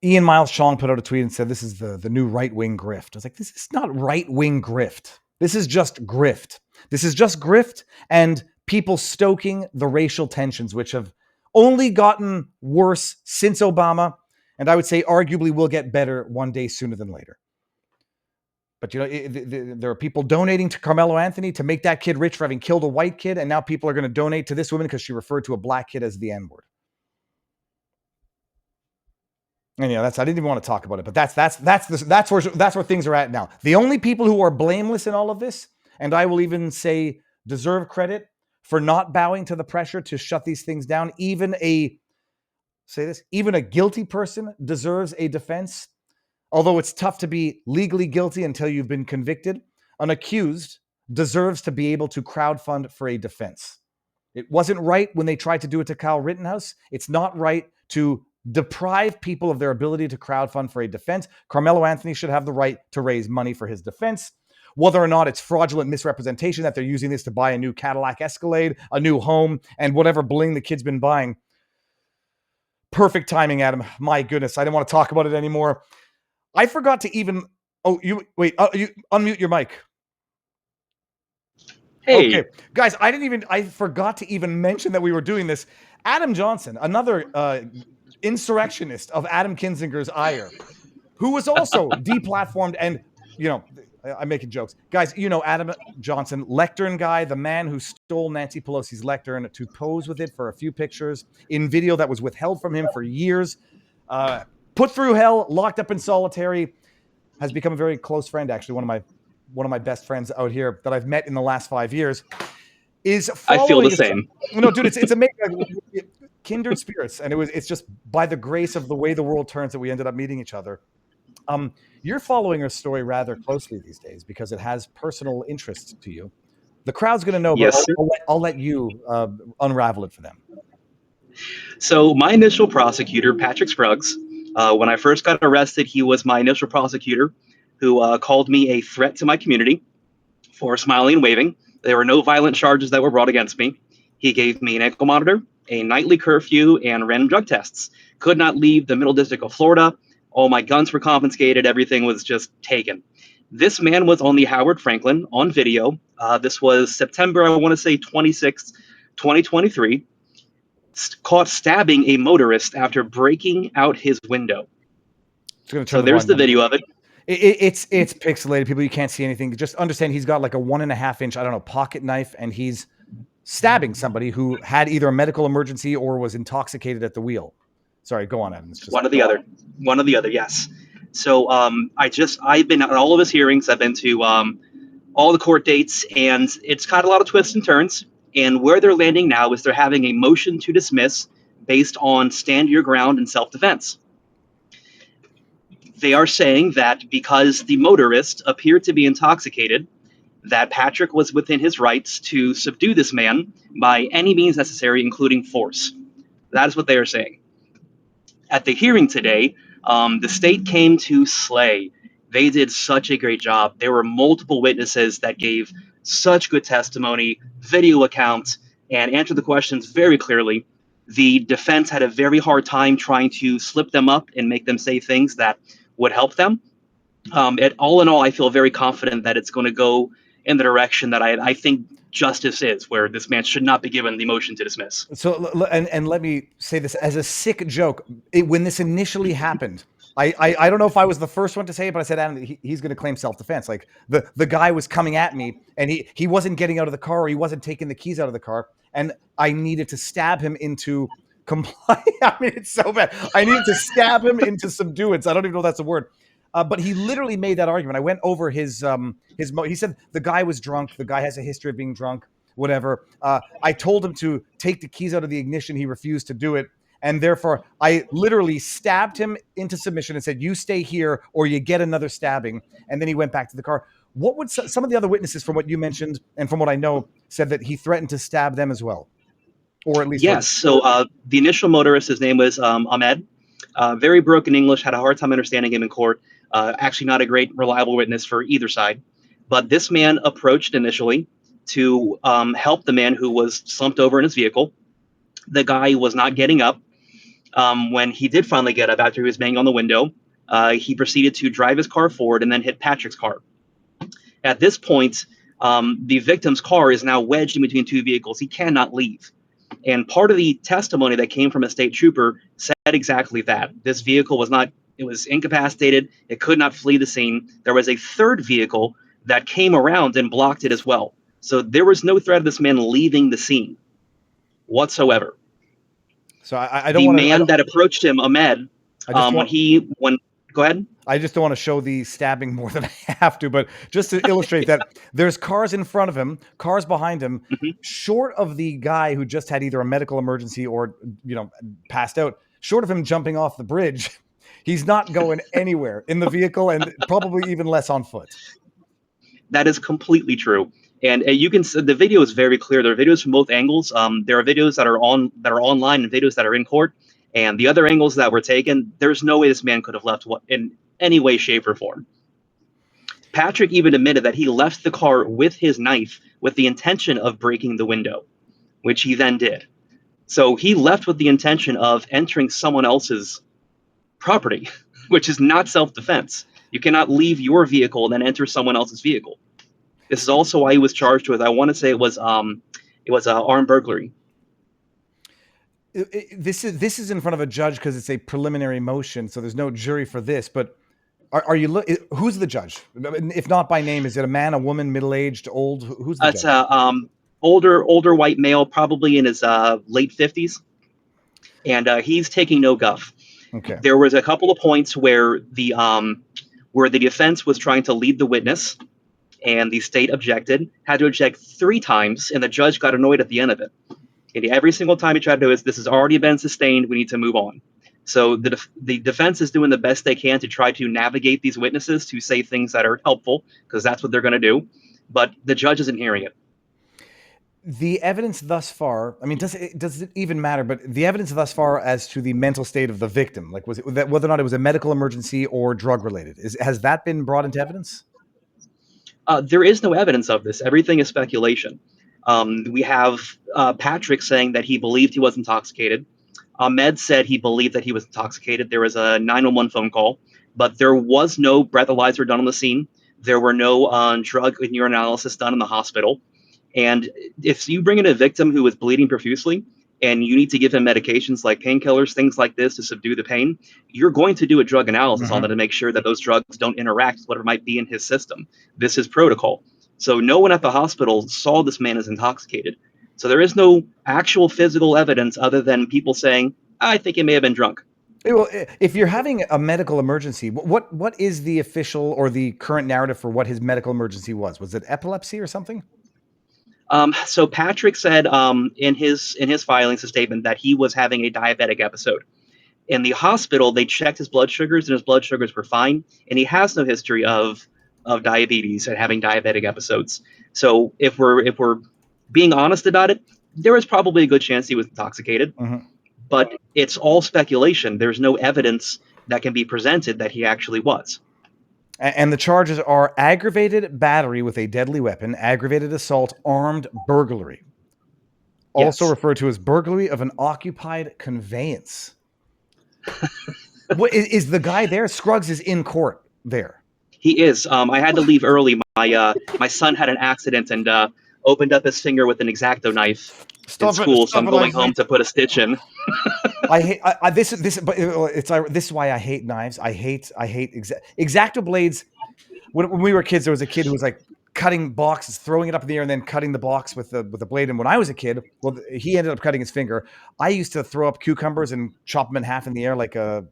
Ian Miles Chong put out a tweet and said, this is the new right-wing grift. I was like, this is not right-wing grift. This is just grift. This is just grift and people stoking the racial tensions, which have only gotten worse since Obama, and I would say arguably will get better one day sooner than later. But there are people donating to Carmelo Anthony to make that kid rich for having killed a white kid, and now people are going to donate to this woman because she referred to a black kid as the N-word. And I didn't even want to talk about it, but that's where things are at now. The only people who are blameless in all of this, and I will even say deserve credit for not bowing to the pressure to shut these things down. Even a guilty person deserves a defense. Although it's tough to be legally guilty until you've been convicted, an accused deserves to be able to crowdfund for a defense. It wasn't right when they tried to do it to Kyle Rittenhouse. It's not right to deprive people of their ability to crowdfund for a defense. Carmelo Anthony should have the right to raise money for his defense. Whether or not it's fraudulent misrepresentation that they're using this to buy a new Cadillac Escalade, a new home, and whatever bling the kid's been buying. Perfect timing, Adam. My goodness, I didn't want to talk about it anymore. I forgot to even... you unmute your mic. Hey. Okay. Guys, I forgot to even mention that we were doing this. Adam Johnson, another insurrectionist of Adam Kinzinger's ire, who was also deplatformed and, I'm making jokes. Guys, Adam Johnson, lectern guy, the man who stole Nancy Pelosi's lectern to pose with it for a few pictures in video that was withheld from him for years, put through hell, locked up in solitary, has become a very close friend, actually, one of my best friends out here that I've met in the last 5 years. I feel the same. No, dude, it's amazing. kindred spirits, and it's just by the grace of the way the world turns that we ended up meeting each other. You're following her story rather closely these days because it has personal interest to you. The crowd's going to know, but Yes, sir. I'll let you unravel it for them. So my initial prosecutor, Patrick Scruggs, when I first got arrested, he was my initial prosecutor who called me a threat to my community for smiling and waving. There were no violent charges that were brought against me. He gave me an ankle monitor, a nightly curfew, and random drug tests. Could not leave the Middle District of Florida. All my guns were confiscated. Everything was just taken. This man was on the Howard Franklin on video. This was September, I want to say 26th, 2023. Caught stabbing a motorist after breaking out his window. So there's the video of it. It's pixelated. People, you can't see anything. Just understand he's got like a 1.5 inch, I don't know, pocket knife, and he's stabbing somebody who had either a medical emergency or was intoxicated at the wheel. Sorry, go on, Evan. It's just one or the other. One or the other, yes. So I've been at all of his hearings. I've been to all the court dates, and it's got a lot of twists and turns. And where they're landing now is they're having a motion to dismiss based on stand your ground and self-defense. They are saying that because the motorist appeared to be intoxicated, that Patrick was within his rights to subdue this man by any means necessary, including force. That is what they are saying. At the hearing today, the state came to slay. They did such a great job. There were multiple witnesses that gave such good testimony, video accounts, and answered the questions very clearly. The defense had a very hard time trying to slip them up and make them say things that would help them. All in all, I feel very confident that it's going to go in the direction that I think justice is, where this man should not be given the motion to dismiss. So, and let me say this as a sick joke. When this initially happened, I don't know if I was the first one to say it, but I said, Adam, he's going to claim self-defense. Like the guy was coming at me, and he wasn't getting out of the car, or he wasn't taking the keys out of the car, and I needed to stab him into comply. I mean, it's so bad. I needed to stab him into subduance. I don't even know if that's a word. But he literally made that argument. I went over he said the guy was drunk. The guy has a history of being drunk, whatever. I told him to take the keys out of the ignition. He refused to do it. And therefore, I literally stabbed him into submission and said, you stay here or you get another stabbing. And then he went back to the car. What would some of the other witnesses, from what you mentioned and from what I know, said that he threatened to stab them as well? Or at least... Yes. So the initial motorist, his name was Ahmed. Very broken English, had a hard time understanding him in court. Actually not a great reliable witness for either side. But this man approached initially to help the man who was slumped over in his vehicle. The guy was not getting up. When he did finally get up after he was banging on the window, he proceeded to drive his car forward and then hit Patrick's car. At this point, the victim's car is now wedged in between two vehicles. He cannot leave. And part of the testimony that came from a state trooper said exactly that. This vehicle was incapacitated. It could not flee the scene. There was a third vehicle that came around and blocked it as well. So there was no threat of this man leaving the scene whatsoever. So I don't want to... The man that approached him, Ahmed, go ahead. I just don't want to show the stabbing more than I have to, but just to illustrate that there's cars in front of him, cars behind him, short of the guy who just had either a medical emergency or, passed out, short of him jumping off the bridge, he's not going anywhere in the vehicle and probably even less on foot. That is completely true. And you can see the video is very clear. There are videos from both angles. There are videos that are online and videos that are in court. And the other angles that were taken, there's no way this man could have left in any way, shape, or form. Patrick even admitted that he left the car with his knife with the intention of breaking the window, which he then did. So he left with the intention of entering someone else's property, which is not self-defense. You cannot leave your vehicle and then enter someone else's vehicle. This is also why he was charged with, I want to say it was armed burglary. This is in front of a judge because it's a preliminary motion, so there's no jury for this. But who's the judge? If not by name, is it a man, a woman, middle-aged, old? Who's the judge? It's older white male, probably in his late 50s, and he's taking no guff. Okay. There was a couple of points where the defense was trying to lead the witness, and the state objected, had to object 3 times, and the judge got annoyed at the end of it. And every single time he tried to do is, this has already been sustained. We need to move on. So the defense is doing the best they can to try to navigate these witnesses to say things that are helpful, because that's what they're going to do. But the judge isn't hearing it. The evidence thus far, I mean, does it even matter? But the evidence thus far as to the mental state of the victim, like was it that whether or not it was a medical emergency or drug related, has that been brought into evidence? There is no evidence of this. Everything is speculation. We have Patrick saying that he believed he was intoxicated. Ahmed said he believed that he was intoxicated. There was a 911 phone call, but there was no breathalyzer done on the scene. There were no drug and urine analysis done in the hospital. And if you bring in a victim who is bleeding profusely and you need to give him medications like painkillers, things like this to subdue the pain, you're going to do a drug analysis on them to make sure that those drugs don't interact with whatever might be in his system. This is protocol. So no one at the hospital saw this man as intoxicated. So there is no actual physical evidence other than people saying, I think he may have been drunk. Well, if you're having a medical emergency, what is the official or the current narrative for what his medical emergency was? Was it epilepsy or something? So Patrick said in his filings, a statement that he was having a diabetic episode. In the hospital, they checked his blood sugars and his blood sugars were fine. And he has no history of diabetes and having diabetic episodes. So if we're being honest about it, there is probably a good chance he was intoxicated, but it's all speculation. There's no evidence that can be presented that he actually was. And the charges are aggravated battery with a deadly weapon, aggravated assault, armed burglary. Also referred to as burglary of an occupied conveyance. What is the guy there? Scruggs is in court there. He is. I had to leave early. My son had an accident and opened up his finger with an X-Acto knife in school, so I'm going home to put a stitch in. I hate this is why I hate knives. I hate X-Acto blades. When we were kids, there was a kid who was like cutting boxes, throwing it up in the air, and then cutting the box with the blade. And when I was a kid, well, he ended up cutting his finger. I used to throw up cucumbers and chop them in half in the air like an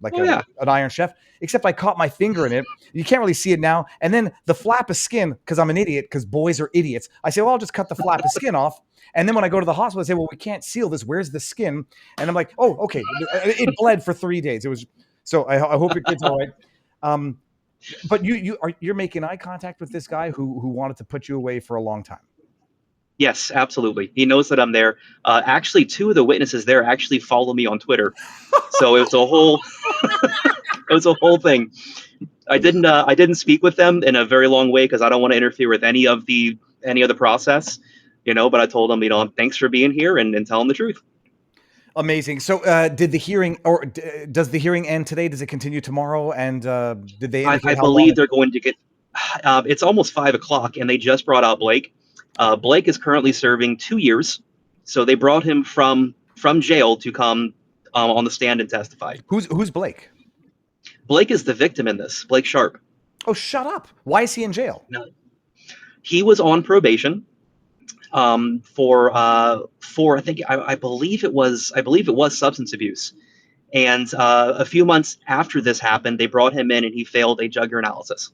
Iron Chef. Except I caught my finger in it. You can't really see it now. And then the flap of skin, because I'm an idiot, because boys are idiots. I say, well, I'll just cut the flap of skin off. And then when I go to the hospital, I say, well, we can't seal this. Where's the skin? And I'm like, oh, okay. It bled for 3 days. It was so. I hope your kid's all right. But you're making eye contact with this guy who wanted to put you away for a long time. Yes, absolutely. He knows that I'm there. Actually, 2 of the witnesses there actually follow me on Twitter, so it was a whole whole thing. I didn't speak with them in a very long way because I don't want to interfere with any of the process, But I told them, thanks for being here and telling the truth. Amazing. So, did the hearing, or does the hearing end today? Does it continue tomorrow? And did they? I believe they're going to get. It's almost 5:00, and they just brought out Blake. Blake is currently serving 2 years, so they brought him from jail to come on the stand and testify. Who's Blake? Blake is the victim in this. Blake Sharp. Oh, shut up! Why is he in jail? No, he was on probation. For I believe it was substance abuse, and a few months after this happened, they brought him in and he failed a drug analysis.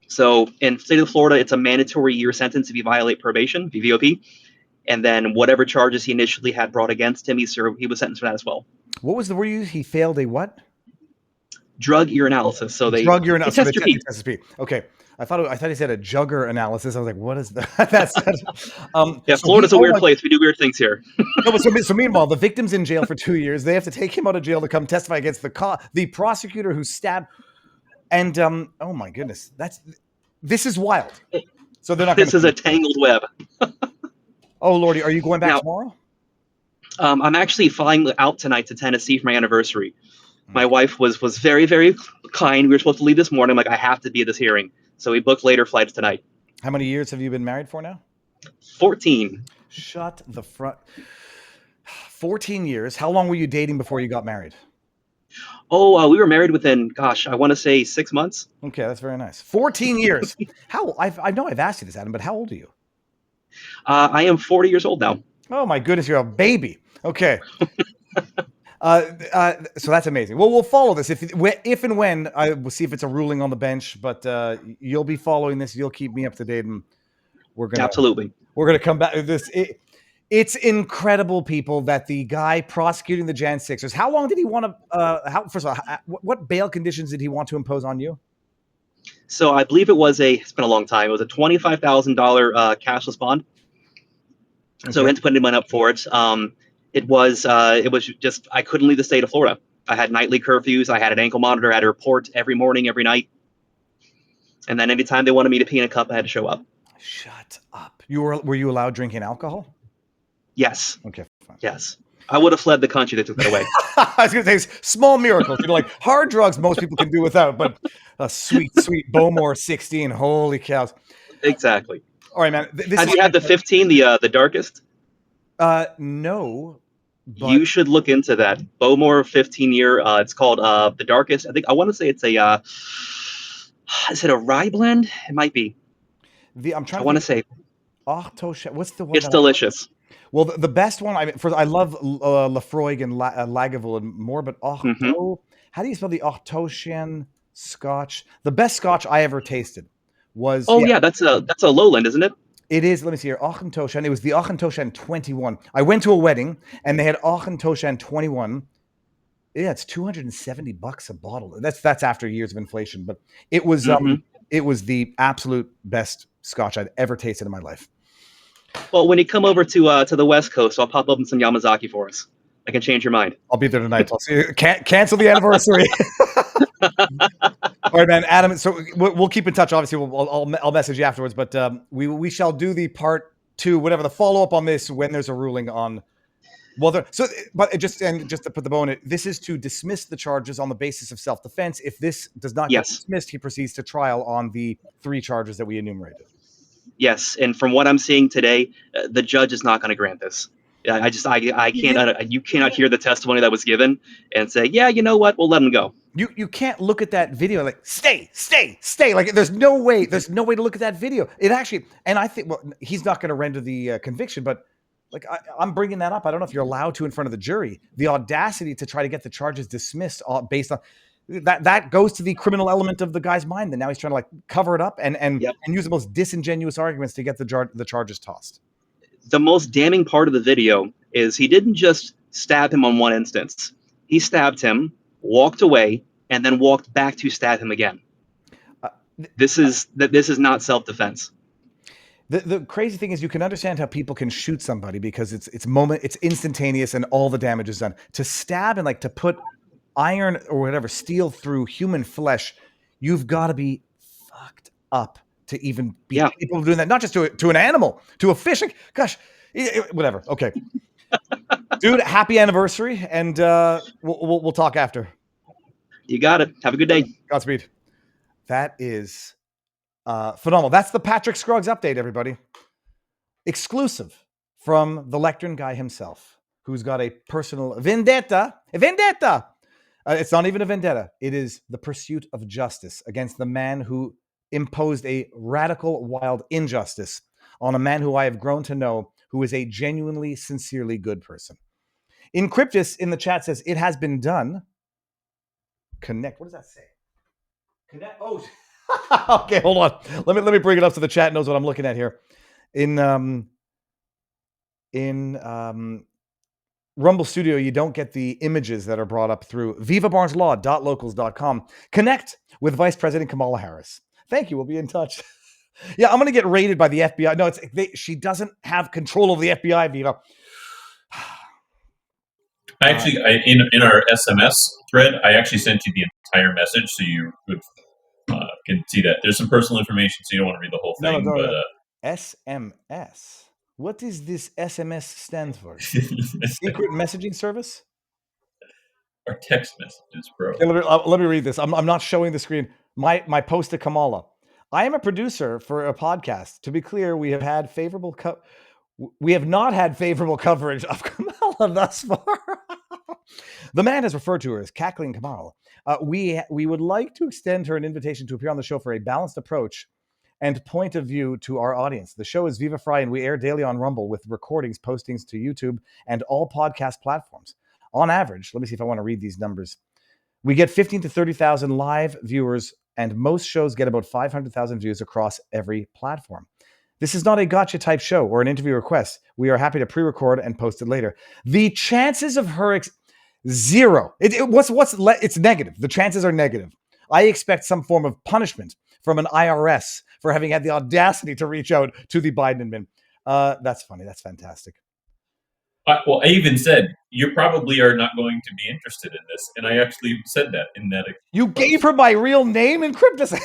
So in the state of Florida, it's a mandatory year sentence if you violate probation, VVOP, and then whatever charges he initially had brought against him, he was sentenced for that as well. What was the word you used? He failed a what? Drug urinalysis. So they drug urinalysis. Test your pee. Okay. I thought he said a jugger analysis. I was like, what is that? That's yeah, Florida's a weird place. We do weird things here. No, but so meanwhile, the victim's in jail for 2 years. They have to take him out of jail to come testify against the prosecutor who stabbed. And oh my goodness, this is wild. So they're not. This is a tangled web. Oh Lordy, are you going back tomorrow? I'm actually flying out tonight to Tennessee for my anniversary. My wife was very, very kind. We were supposed to leave this morning. I'm like, I have to be at this hearing. So we booked later flights tonight. How many years have you been married for now? 14. Shut the front. 14 years. How long were you dating before you got married? Oh, we were married within, I want to say 6 months. Okay, that's very nice. 14 years. I know I've asked you this, Adam, but how old are you? I am 40 years old now. Oh my goodness, you're a baby. Okay. So that's amazing. Well, we'll follow this if and when we'll see if it's a ruling on the bench. But you'll be following this. You'll keep me up to date, and we're gonna absolutely. We're gonna come back to this. It's incredible, people, that the guy prosecuting the Jan 6ers, how long did he want to, first of all, what bail conditions did he want to impose on you? So I believe it's been a long time. It was a $25,000 cashless bond. So we had to put any money up for it. It was just, I couldn't leave the state of Florida. I had nightly curfews. I had an ankle monitor. I had to report every morning, every night. And then anytime they wanted me to pee in a cup, I had to show up. Shut up. Were you allowed drinking alcohol? Yes. Okay, fine. Yes. I would have fled the country. They took that away. I was going to say small miracles. Like hard drugs, most people can do without, but a sweet Bowmore 16. Holy cows. Exactly. All right, man. Have you had the 15, the darkest? No. But You should look into that. Bowmore 15-year. It's called the darkest. I want to say it's a. Is it a rye blend? It might be. I'm trying. I want to say. What's the one? It's delicious. Well, the best one. I love Lafroig and Lagavulin and more, but how do you spell the Ochtosian Scotch? The best Scotch I ever tasted was. Oh yeah, that's a lowland, isn't it? It is. Let me see here. Auchentoshan. It was the Auchentoshan 21. I went to a wedding and they had Auchentoshan 21. Yeah, it's $270 a bottle. That's after years of inflation, but it was it was the absolute best Scotch I'd ever tasted in my life. Well, when you come over to the West Coast, I'll pop open some Yamazaki for us. I can change your mind. I'll be there tonight. I'll see you. Cancel the anniversary. All right, man, Adam. So we'll keep in touch. Obviously, I'll message you afterwards. But we shall do the part 2, whatever the follow up on this when there's a ruling on. Well, just to put the bow in it, this is to dismiss the charges on the basis of self defense. If this does not get dismissed, he proceeds to trial on the 3 charges that we enumerated. Yes, and from what I'm seeing today, the judge is not going to grant this. I can't. You cannot hear the testimony that was given and say, yeah, you know what, we'll let him go. You can't look at that video like stay. Like there's no way to look at that video. It actually, and I think he's not going to render the conviction, but like I'm bringing that up. I don't know if you're allowed to in front of the jury. The audacity to try to get the charges dismissed based on that goes to the criminal element of the guy's mind. That now he's trying to like cover it up and use the most disingenuous arguments to get the charges tossed. The most damning part of the video is he didn't just stab him on one instance. He stabbed him, walked away, and then walked back to stab him again. This is not self-defense. The crazy thing is you can understand how people can shoot somebody because it's instantaneous and all the damage is done. To stab and like to put iron or whatever, steel through human flesh, you've got to be fucked up to even be capable of doing that. Not just to an animal, to a fish. Like, gosh, whatever. Okay. Dude, happy anniversary. And we'll talk after. You got it. Have a good day. Godspeed. That is phenomenal. That's the Patrick Scruggs update, everybody. Exclusive from the lectern guy himself, who's got a personal vendetta. A vendetta! It's not even a vendetta. It is the pursuit of justice against the man who imposed a radical, wild injustice on a man who I have grown to know, who is a genuinely, sincerely good person. Encryptus in the chat says, it has been done. Connect. What does that say? Connect. Oh, okay, hold on. Let me bring it up so the chat knows what I'm looking at here. In Rumble Studio, you don't get the images that are brought up through vivabarneslaw.locals.com. Connect with Vice President Kamala Harris. Thank you. We'll be in touch. Yeah, I'm going to get raided by the FBI. No, she doesn't have control of the FBI, Viva. Actually, in our SMS thread, I actually sent you the entire message so you can see that. There's some personal information, so you don't want to read the whole thing. No. SMS. What does this SMS stand for? Secret messaging service? Or text messages, bro. Okay, let me read this. I'm not showing the screen. My post to Kamala. I am a producer for a podcast. To be clear, we have had favorable we have not had favorable coverage of Kamala thus far. The man has referred to her as Cackling Kamala. We would like to extend her an invitation to appear on the show for a balanced approach and point of view to our audience. The show is Viva Fry, and we air daily on Rumble with recordings, postings to YouTube and all podcast platforms. On average, let me see if I want to read these numbers. We get 15 to 30,000 live viewers, and most shows get about 500,000 views across every platform. This is not a gotcha type show or an interview request. We are happy to pre-record and post it later. The chances of her zero. It's negative. The chances are negative. I expect some form of punishment from an IRS for having had the audacity to reach out to the Biden admin. That's funny. That's fantastic. Well, I even said, you probably are not going to be interested in this. And I actually said that in that. You gave her my real name in Cryptus.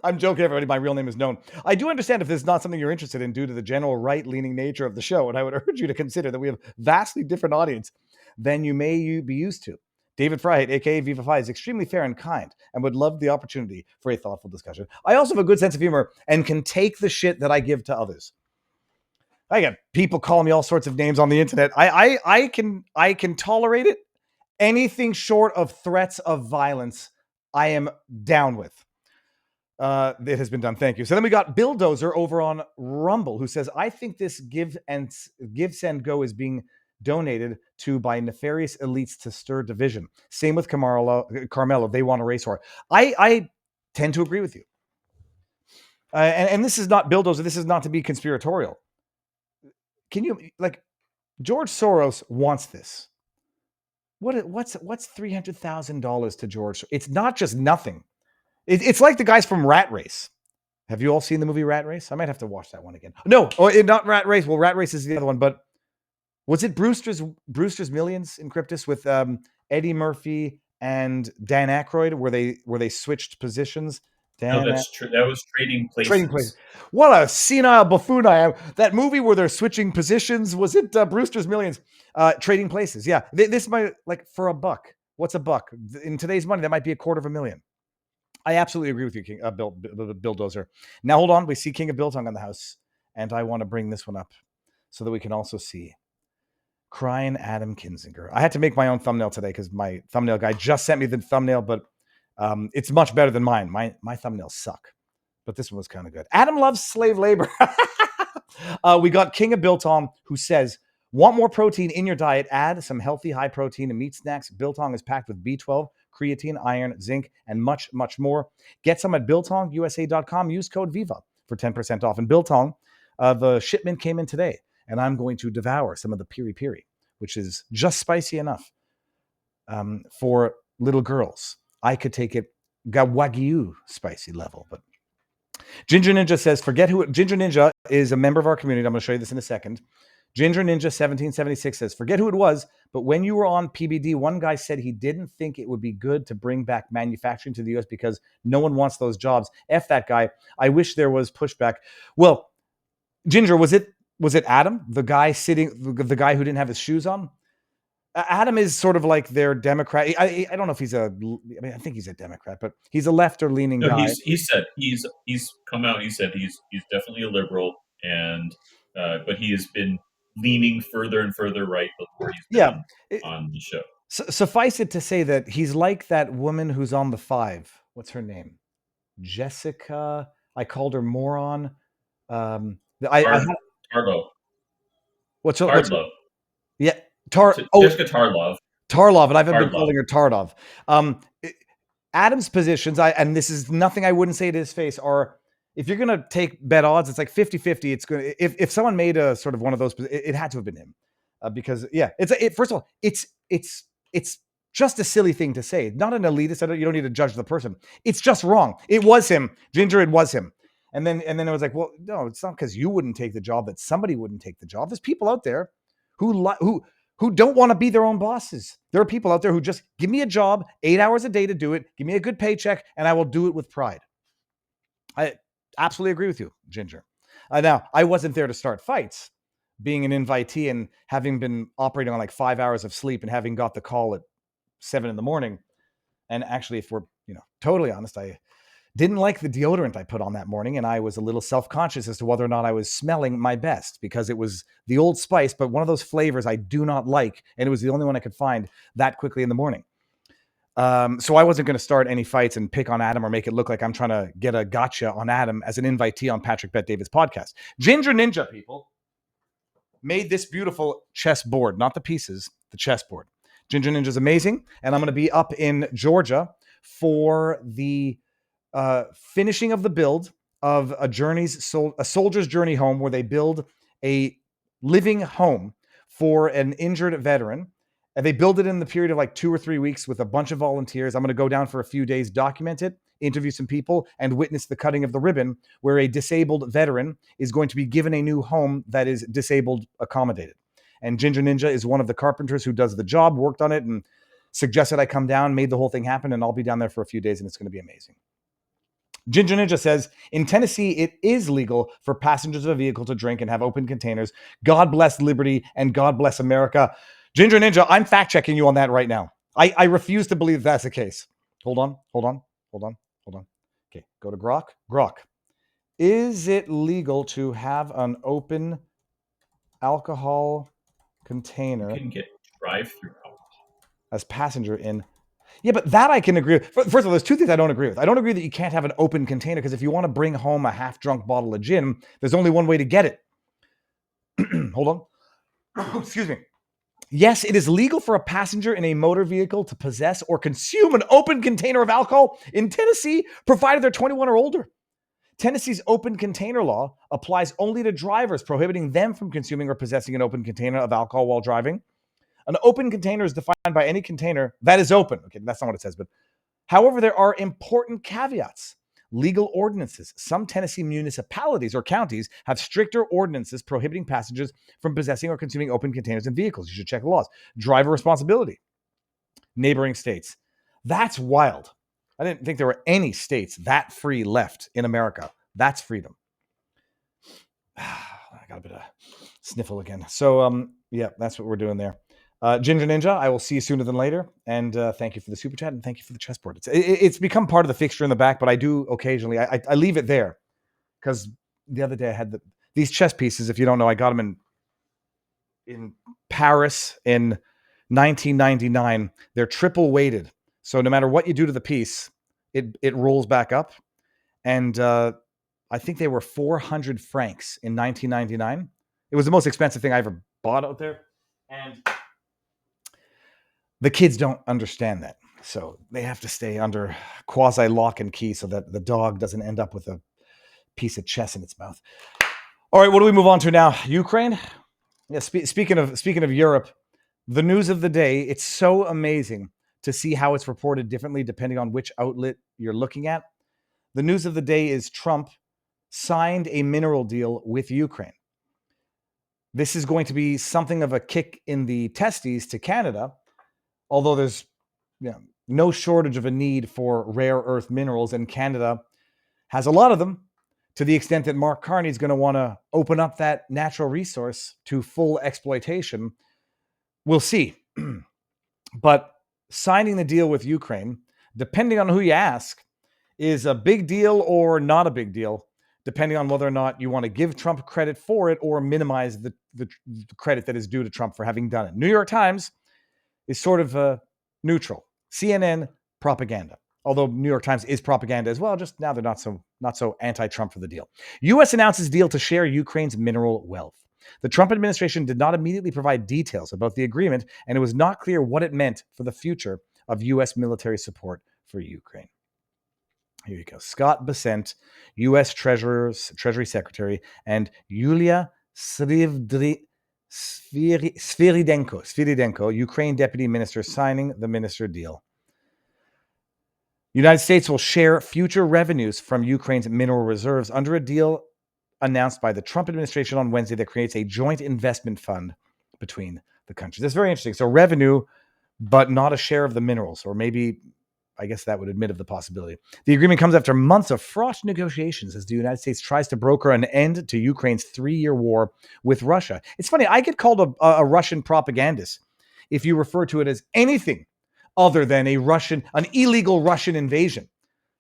I'm joking, everybody. My real name is known. I do understand if this is not something you're interested in due to the general right-leaning nature of the show, and I would urge you to consider that we have vastly different audience than you may be used to. David Fry, aka Viva Phi, is extremely fair and kind and would love the opportunity for a thoughtful discussion. I also have a good sense of humor and can take the shit that I give to others. I got people calling me all sorts of names on the internet. I can tolerate it. Anything short of threats of violence, I am down with. It has been done. Thank you. So then we got Billdozer over on Rumble, who says, I think this give, send, go is being donated to by nefarious elites to stir division. Same with Carmelo. They want a race war. I tend to agree with you. And this is not Billdozer. This is not to be conspiratorial. Can you, George Soros wants this. What's $300,000 to George? It's not just nothing. It's like the guys from Rat Race. Have you all seen the movie Rat Race? I might have to watch that one again. No, not Rat Race. Well, Rat Race is the other one, but was it Brewster's Millions in Cryptus with Eddie Murphy and Dan Aykroyd, where they switched positions? No, that's true. That was Trading Places. Trading Places. What a senile buffoon I am. That movie where they're switching positions, was it Brewster's Millions? Trading Places. Yeah. This might, for $1. What's $1? In today's money, that might be $250,000. I absolutely agree with you, King Billdozer. Now, hold on. We see King of Biltong on the house, and I want to bring this one up so that we can also see Crying Adam Kinzinger. I had to make my own thumbnail today because my thumbnail guy just sent me the thumbnail, but it's much better than mine. My thumbnails suck, but this one was kind of good. Adam loves slave labor. We got King of Biltong, who says, want more protein in your diet? Add some healthy, high protein and meat snacks. Biltong is packed with B12, creatine, iron, zinc, and much, much more. Get some at BiltongUSA.com. Use code VIVA for 10% off. And Biltong, the shipment came in today, and I'm going to devour some of the piri piri, which is just spicy enough for little girls. I could take it Wagyu spicy level, but Ginger Ninja says, forget who Ginger Ninja is a member of our community. I'm going to show you this in a second. Ginger Ninja 1776 says, forget who it was, but when you were on PBD, one guy said he didn't think it would be good to bring back manufacturing to the US because no one wants those jobs. F that guy. I wish there was pushback. Well, Ginger, was it Adam, the guy the guy who didn't have his shoes on? Adam is sort of like their Democrat. I don't know if he's I think he's a Democrat, but he's a left or leaning guy. He said he's come out. He said he's definitely a liberal, and but he has been leaning further and further right before he's been on the show. Suffice it to say that he's like that woman who's on the 5. What's her name? Jessica. I called her moron. Tarlo. What's her? Tarlo. Yeah. Jessica Tarlov. Tarlov, and I've been calling her Tardov. Adam's positions, and this is nothing I wouldn't say to his face, are if you're going to take bet odds, it's like 50-50. It's going if someone made a sort of one of those, it had to have been him. Because first of all, it's just a silly thing to say. Not an elitist. You don't need to judge the person. It's just wrong. It was him. Ginger, it was him. And then it was like, well, no, it's not because you wouldn't take the job that somebody wouldn't take the job. There's people out there who don't want to be their own bosses. There are people out there who just give me a job, 8 hours a day to do it, give me a good paycheck, and I will do it with pride. I absolutely agree with you, Ginger. Now, I wasn't there to start fights, being an invitee and having been operating on like 5 hours of sleep and having got the call at 7 a.m. And actually, if we're totally honest, I didn't like the deodorant I put on that morning, and I was a little self-conscious as to whether or not I was smelling my best because it was the Old Spice, but one of those flavors I do not like, and it was the only one I could find that quickly in the morning. So I wasn't going to start any fights and pick on Adam or make it look like I'm trying to get a gotcha on Adam as an invitee on Patrick Bet David's podcast. Ginger Ninja, people, made this beautiful chessboard, not the pieces, the chessboard. Ginger Ninja is amazing, and I'm going to be up in Georgia for the finishing of the build of a soldier's journey home, where they build a living home for an injured veteran. And they build it in the period of like 2 or 3 weeks with a bunch of volunteers. I'm going to go down for a few days, document it, interview some people, and witness the cutting of the ribbon, where a disabled veteran is going to be given a new home that is disabled accommodated. And Ginger Ninja is one of the carpenters who does the job, worked on it, and suggested I come down, made the whole thing happen, and I'll be down there for a few days, and it's going to be amazing. Ginger Ninja says, in Tennessee, it is legal for passengers of a vehicle to drink and have open containers. God bless liberty and God bless America. Ginger Ninja, I'm fact checking you on that right now. I refuse to believe that's the case. Hold on. Okay, go to Grok. Grok, is it legal to have an open alcohol container? You can get drive-through alcohol as passenger in. Yeah, but that I can agree with. First of all, there's two things I don't agree with. I don't agree that you can't have an open container, because if you want to bring home a half-drunk bottle of gin, there's only one way to get it. Hold on. Excuse me. Yes, it is legal for a passenger in a motor vehicle to possess or consume an open container of alcohol in Tennessee, provided they're 21 or older. Tennessee's open container law applies only to drivers, prohibiting them from consuming or possessing an open container of alcohol while driving. An open container is defined by any container that is open. Okay, that's not what it says, but however, there are important caveats. Legal ordinances. Some Tennessee municipalities or counties have stricter ordinances prohibiting passengers from possessing or consuming open containers in vehicles. You should check the laws. Driver responsibility. Neighboring states. That's wild. I didn't think there were any states that free left in America. That's freedom. I got a bit of sniffle again. So, yeah, that's what we're doing there. Ginger Ninja, I will see you sooner than later. And thank you for the super chat, and thank you for the chessboard. It's become part of the fixture in the back, but I do occasionally, I leave it there, because the other day I had these chess pieces. If you don't know, I got them in Paris in 1999. They're triple weighted. So no matter what you do to the piece, it rolls back up. And I think they were 400 francs in 1999. It was the most expensive thing I ever bought out there. And the kids don't understand that. So they have to stay under quasi lock and key so that the dog doesn't end up with a piece of chess in its mouth. All right, what do we move on to now? Ukraine? Yeah, speaking of Europe, the news of the day, it's so amazing to see how it's reported differently depending on which outlet you're looking at. The news of the day is Trump signed a mineral deal with Ukraine. This is going to be something of a kick in the testes to Canada, although there's no shortage of a need for rare earth minerals, and Canada has a lot of them, to the extent that Mark Carney is going to want to open up that natural resource to full exploitation. We'll see. But signing the deal with Ukraine, depending on who you ask, is a big deal or not a big deal, depending on whether or not you want to give Trump credit for it or minimize the credit that is due to Trump for having done it. New York Times is sort of neutral. CNN, propaganda. Although New York Times is propaganda as well, just now they're not so anti-Trump for the deal. U.S. announces deal to share Ukraine's mineral wealth. The Trump administration did not immediately provide details about the agreement, and it was not clear what it meant for the future of U.S. military support for Ukraine. Here you go. Scott Bessent, U.S. Treasury Secretary, and Yulia Sviridenko, Ukraine Deputy Minister, signing the minister deal. United States will share future revenues from Ukraine's mineral reserves under a deal announced by the Trump administration on Wednesday that creates a joint investment fund between the countries. That's very interesting. So revenue, but not a share of the minerals, or maybe, I guess that would admit of the possibility. The agreement comes after months of fraught negotiations as the United States tries to broker an end to Ukraine's 3-year war with Russia. It's funny, I get called a Russian propagandist if you refer to it as anything other than an illegal Russian invasion.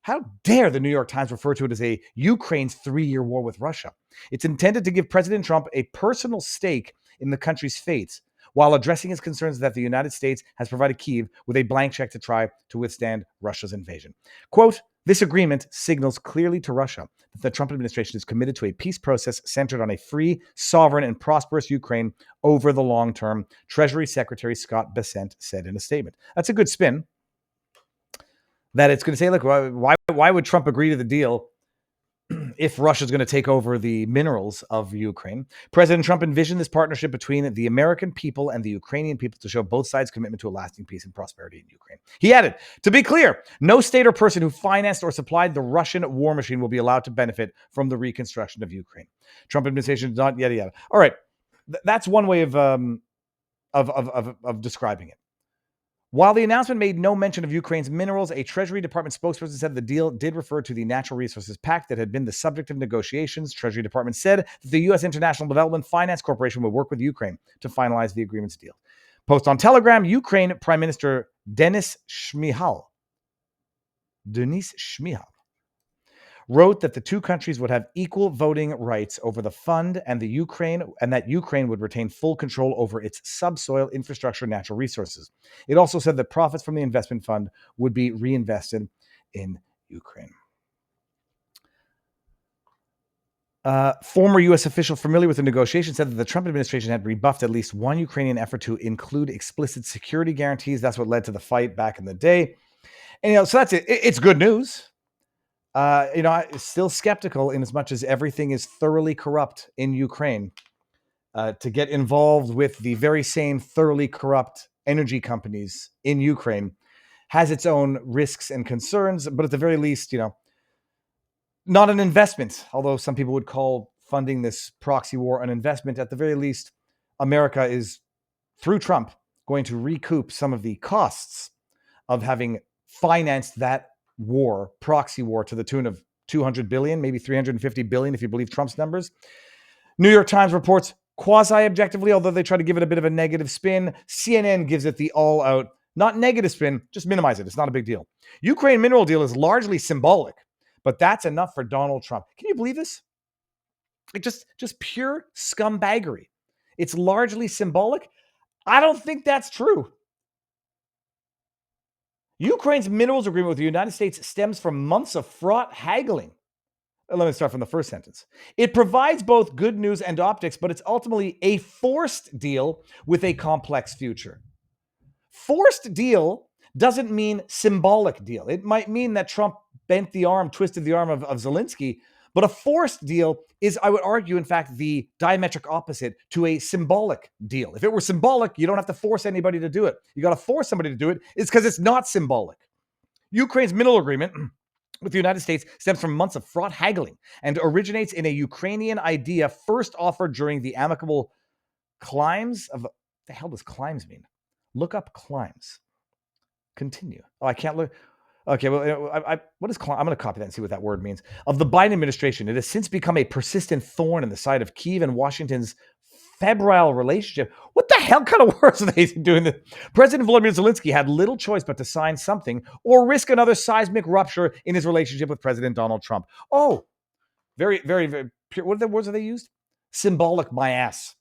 How dare the New York Times refer to it as a Ukraine's 3-year war with Russia? It's intended to give President Trump a personal stake in the country's fate, while addressing his concerns that the United States has provided Kyiv with a blank check to try to withstand Russia's invasion. Quote, this agreement signals clearly to Russia that the Trump administration is committed to a peace process centered on a free, sovereign, and prosperous Ukraine over the long term, Treasury Secretary Scott Bessent said in a statement. That's a good spin. That it's going to say, look, why would Trump agree to the deal if Russia's going to take over the minerals of Ukraine. President Trump envisioned this partnership between the American people and the Ukrainian people to show both sides' commitment to a lasting peace and prosperity in Ukraine. He added, to be clear, no state or person who financed or supplied the Russian war machine will be allowed to benefit from the reconstruction of Ukraine. Trump administration not yada yada. All right, that's one way of describing it. While the announcement made no mention of Ukraine's minerals, a Treasury Department spokesperson said the deal did refer to the Natural Resources Pact that had been the subject of negotiations. Treasury Department said that the U.S. International Development Finance Corporation would work with Ukraine to finalize the agreement's deal. Post on Telegram, Ukraine Prime Minister Denis Shmyhal wrote that the two countries would have equal voting rights over the fund and that Ukraine would retain full control over its subsoil infrastructure and natural resources. It also said that profits from the investment fund would be reinvested in Ukraine. Former U.S. official familiar with the negotiation said that the Trump administration had rebuffed at least one Ukrainian effort to include explicit security guarantees. That's what led to the fight back in the day. And, so that's it. It's good news. I'm still skeptical in as much as everything is thoroughly corrupt in Ukraine to get involved with the very same thoroughly corrupt energy companies in Ukraine has its own risks and concerns, but at the very least, not an investment, although some people would call funding this proxy war an investment. At the very least, America is, through Trump, going to recoup some of the costs of having financed that proxy war, to the tune of $200 billion, maybe $350 billion if you believe Trump's numbers. New York Times reports quasi-objectively, although they try to give it a bit of a negative spin. CNN gives it the all-out, not negative spin, just minimize it. It's not a big deal. Ukraine mineral deal is largely symbolic, but that's enough for Donald Trump. Can you believe this? Like just pure scumbaggery. It's largely symbolic. I don't think that's true. Ukraine's minerals agreement with the United States stems from months of fraught haggling. Let me start from the first sentence. It provides both good news and optics, but it's ultimately a forced deal with a complex future. Forced deal doesn't mean symbolic deal. It might mean that Trump twisted the arm of Zelensky, but a forced deal is, I would argue, in fact, the diametric opposite to a symbolic deal. If it were symbolic, you don't have to force anybody to do it. You got to force somebody to do it. It's because it's not symbolic. Ukraine's mineral agreement with the United States stems from months of fraught haggling and originates in a Ukrainian idea first offered during the amicable climbs of... What the hell does climbs mean? Look up climbs. Continue. Oh, I can't look... Okay, well, what is climb? I'm going to copy that and see what that word means. Of the Biden administration, it has since become a persistent thorn in the side of Kyiv and Washington's febrile relationship. What the hell kind of words are they doing? President Volodymyr Zelensky had little choice but to sign something or risk another seismic rupture in his relationship with President Donald Trump. Oh, very, very, very pure. What are the words that they used? Symbolic, my ass.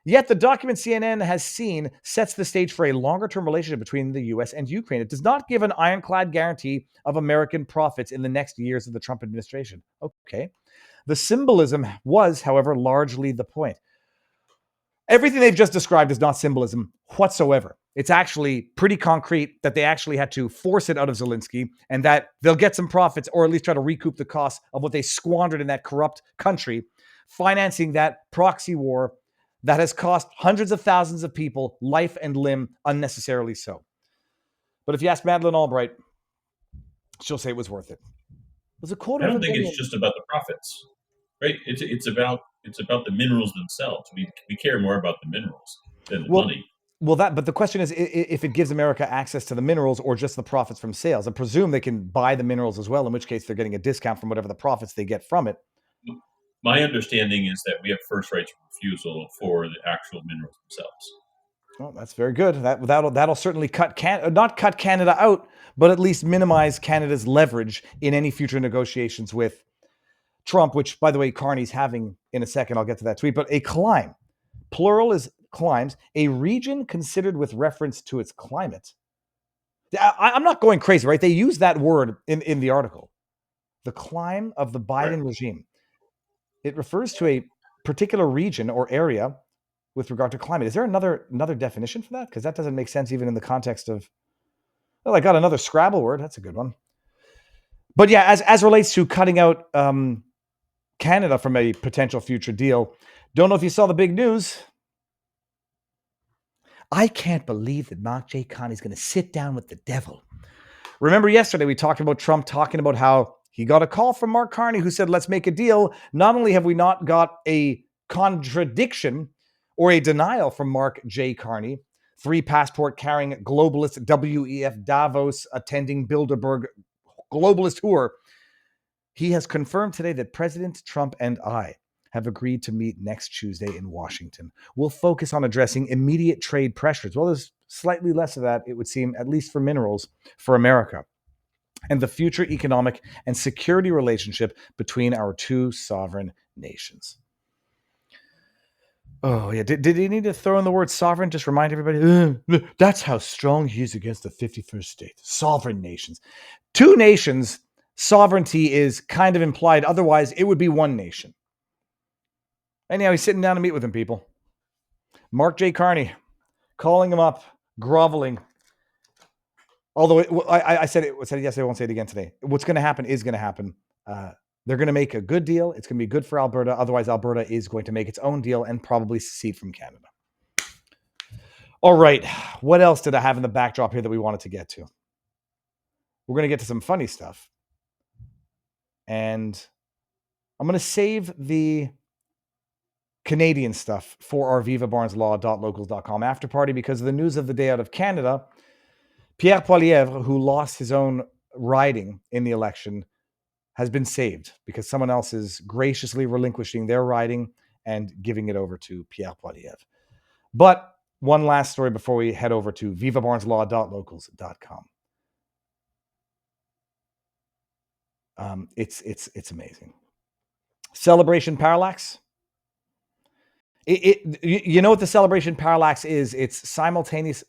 Yet the document CNN has seen sets the stage for a longer-term relationship between the U.S. and Ukraine. It does not give an ironclad guarantee of American profits in the next years of the Trump administration. Okay. The symbolism was, however, largely the point. Everything they've just described is not symbolism whatsoever. It's actually pretty concrete that they actually had to force it out of Zelensky and that they'll get some profits or at least try to recoup the costs of what they squandered in that corrupt country, financing that proxy war that has cost hundreds of thousands of people life and limb unnecessarily so. But if you ask Madeleine Albright, she'll say it was worth it. It was a quarter. I don't think it's just about the profits, right? It's about the minerals themselves. We care more about the minerals than the money. Well, but the question is if it gives America access to the minerals or just the profits from sales. I presume they can buy the minerals as well, in which case they're getting a discount from whatever the profits they get from it. My understanding is that we have first right of refusal for the actual minerals themselves. Well, that's very good. That'll certainly not cut Canada out, but at least minimize Canada's leverage in any future negotiations with Trump, which, by the way, Carney's having in a second. I'll get to that tweet. But a climb, plural is climes, a region considered with reference to its climate. I'm not going crazy, right? They use that word in the article. The climb of the Biden regime. It refers to a particular region or area with regard to climate. Is there another definition for that? Because that doesn't make sense even in the context of, well, I got another Scrabble word. That's a good one. But yeah, as relates to cutting out Canada from a potential future deal, don't know if you saw the big news. I can't believe that Mark J. Carney's going to sit down with the devil. Remember yesterday we talked about Trump talking about how he got a call from Mark Carney who said, let's make a deal. Not only have we not got a contradiction or a denial from Mark J. Carney, 3 passport-carrying globalist WEF Davos attending Bilderberg globalist tour, he has confirmed today that President Trump and I have agreed to meet next Tuesday in Washington. We'll focus on addressing immediate trade pressures. Well, there's slightly less of that, it would seem, at least for minerals, for America, and the future economic and security relationship between our 2 sovereign nations. Oh, yeah. Did he need to throw in the word sovereign? Just remind everybody, that's how strong he is against the 51st state. Sovereign nations. 2 nations, sovereignty is kind of implied. Otherwise, it would be 1 nation. Anyhow, he's sitting down to meet with him, people. Mark J. Carney, calling him up, groveling. Although I said it yesterday, I won't say it again today. What's going to happen is going to happen. They're going to make a good deal. It's going to be good for Alberta. Otherwise, Alberta is going to make its own deal and probably secede from Canada. All right. What else did I have in the backdrop here that we wanted to get to? We're going to get to some funny stuff. And I'm going to save the Canadian stuff for our vivabarneslaw.locals.com after party because of the news of the day out of Canada. Pierre Poilievre, who lost his own riding in the election, has been saved because someone else is graciously relinquishing their riding and giving it over to Pierre Poilievre. But one last story before we head over to vivabarneslaw.locals.com. It's amazing. Celebration Parallax. You know what the celebration parallax is? It's simultaneous.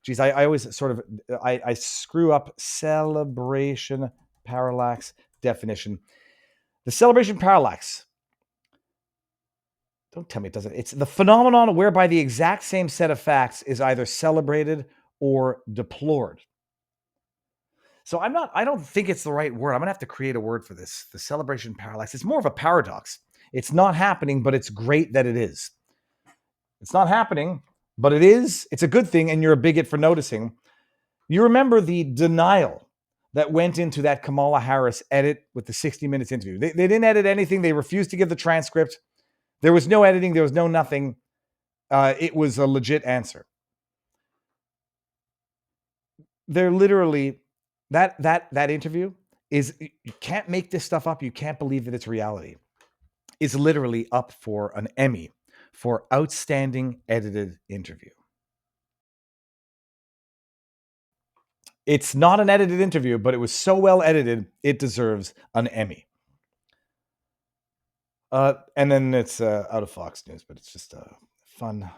Geez, I always sort of, I screw up celebration parallax definition. The celebration parallax, don't tell me it doesn't. It's the phenomenon whereby the exact same set of facts is either celebrated or deplored. So I don't think it's the right word. I'm going to have to create a word for this. The celebration parallax. It's more of a paradox. It's not happening, but it's great that it is. It's not happening, but it is. It's a good thing, and you're a bigot for noticing. You remember the denial that went into that Kamala Harris edit with the 60 Minutes interview. They didn't edit anything. They refused to give the transcript. There was no editing. There was no nothing. It was a legit answer. They're literally, that interview is, you can't make this stuff up. You can't believe that it's reality. Is literally up for an Emmy for outstanding edited interview. It's not an edited interview, but it was so well edited, it deserves an Emmy. And then it's out of Fox News, but it's just a fun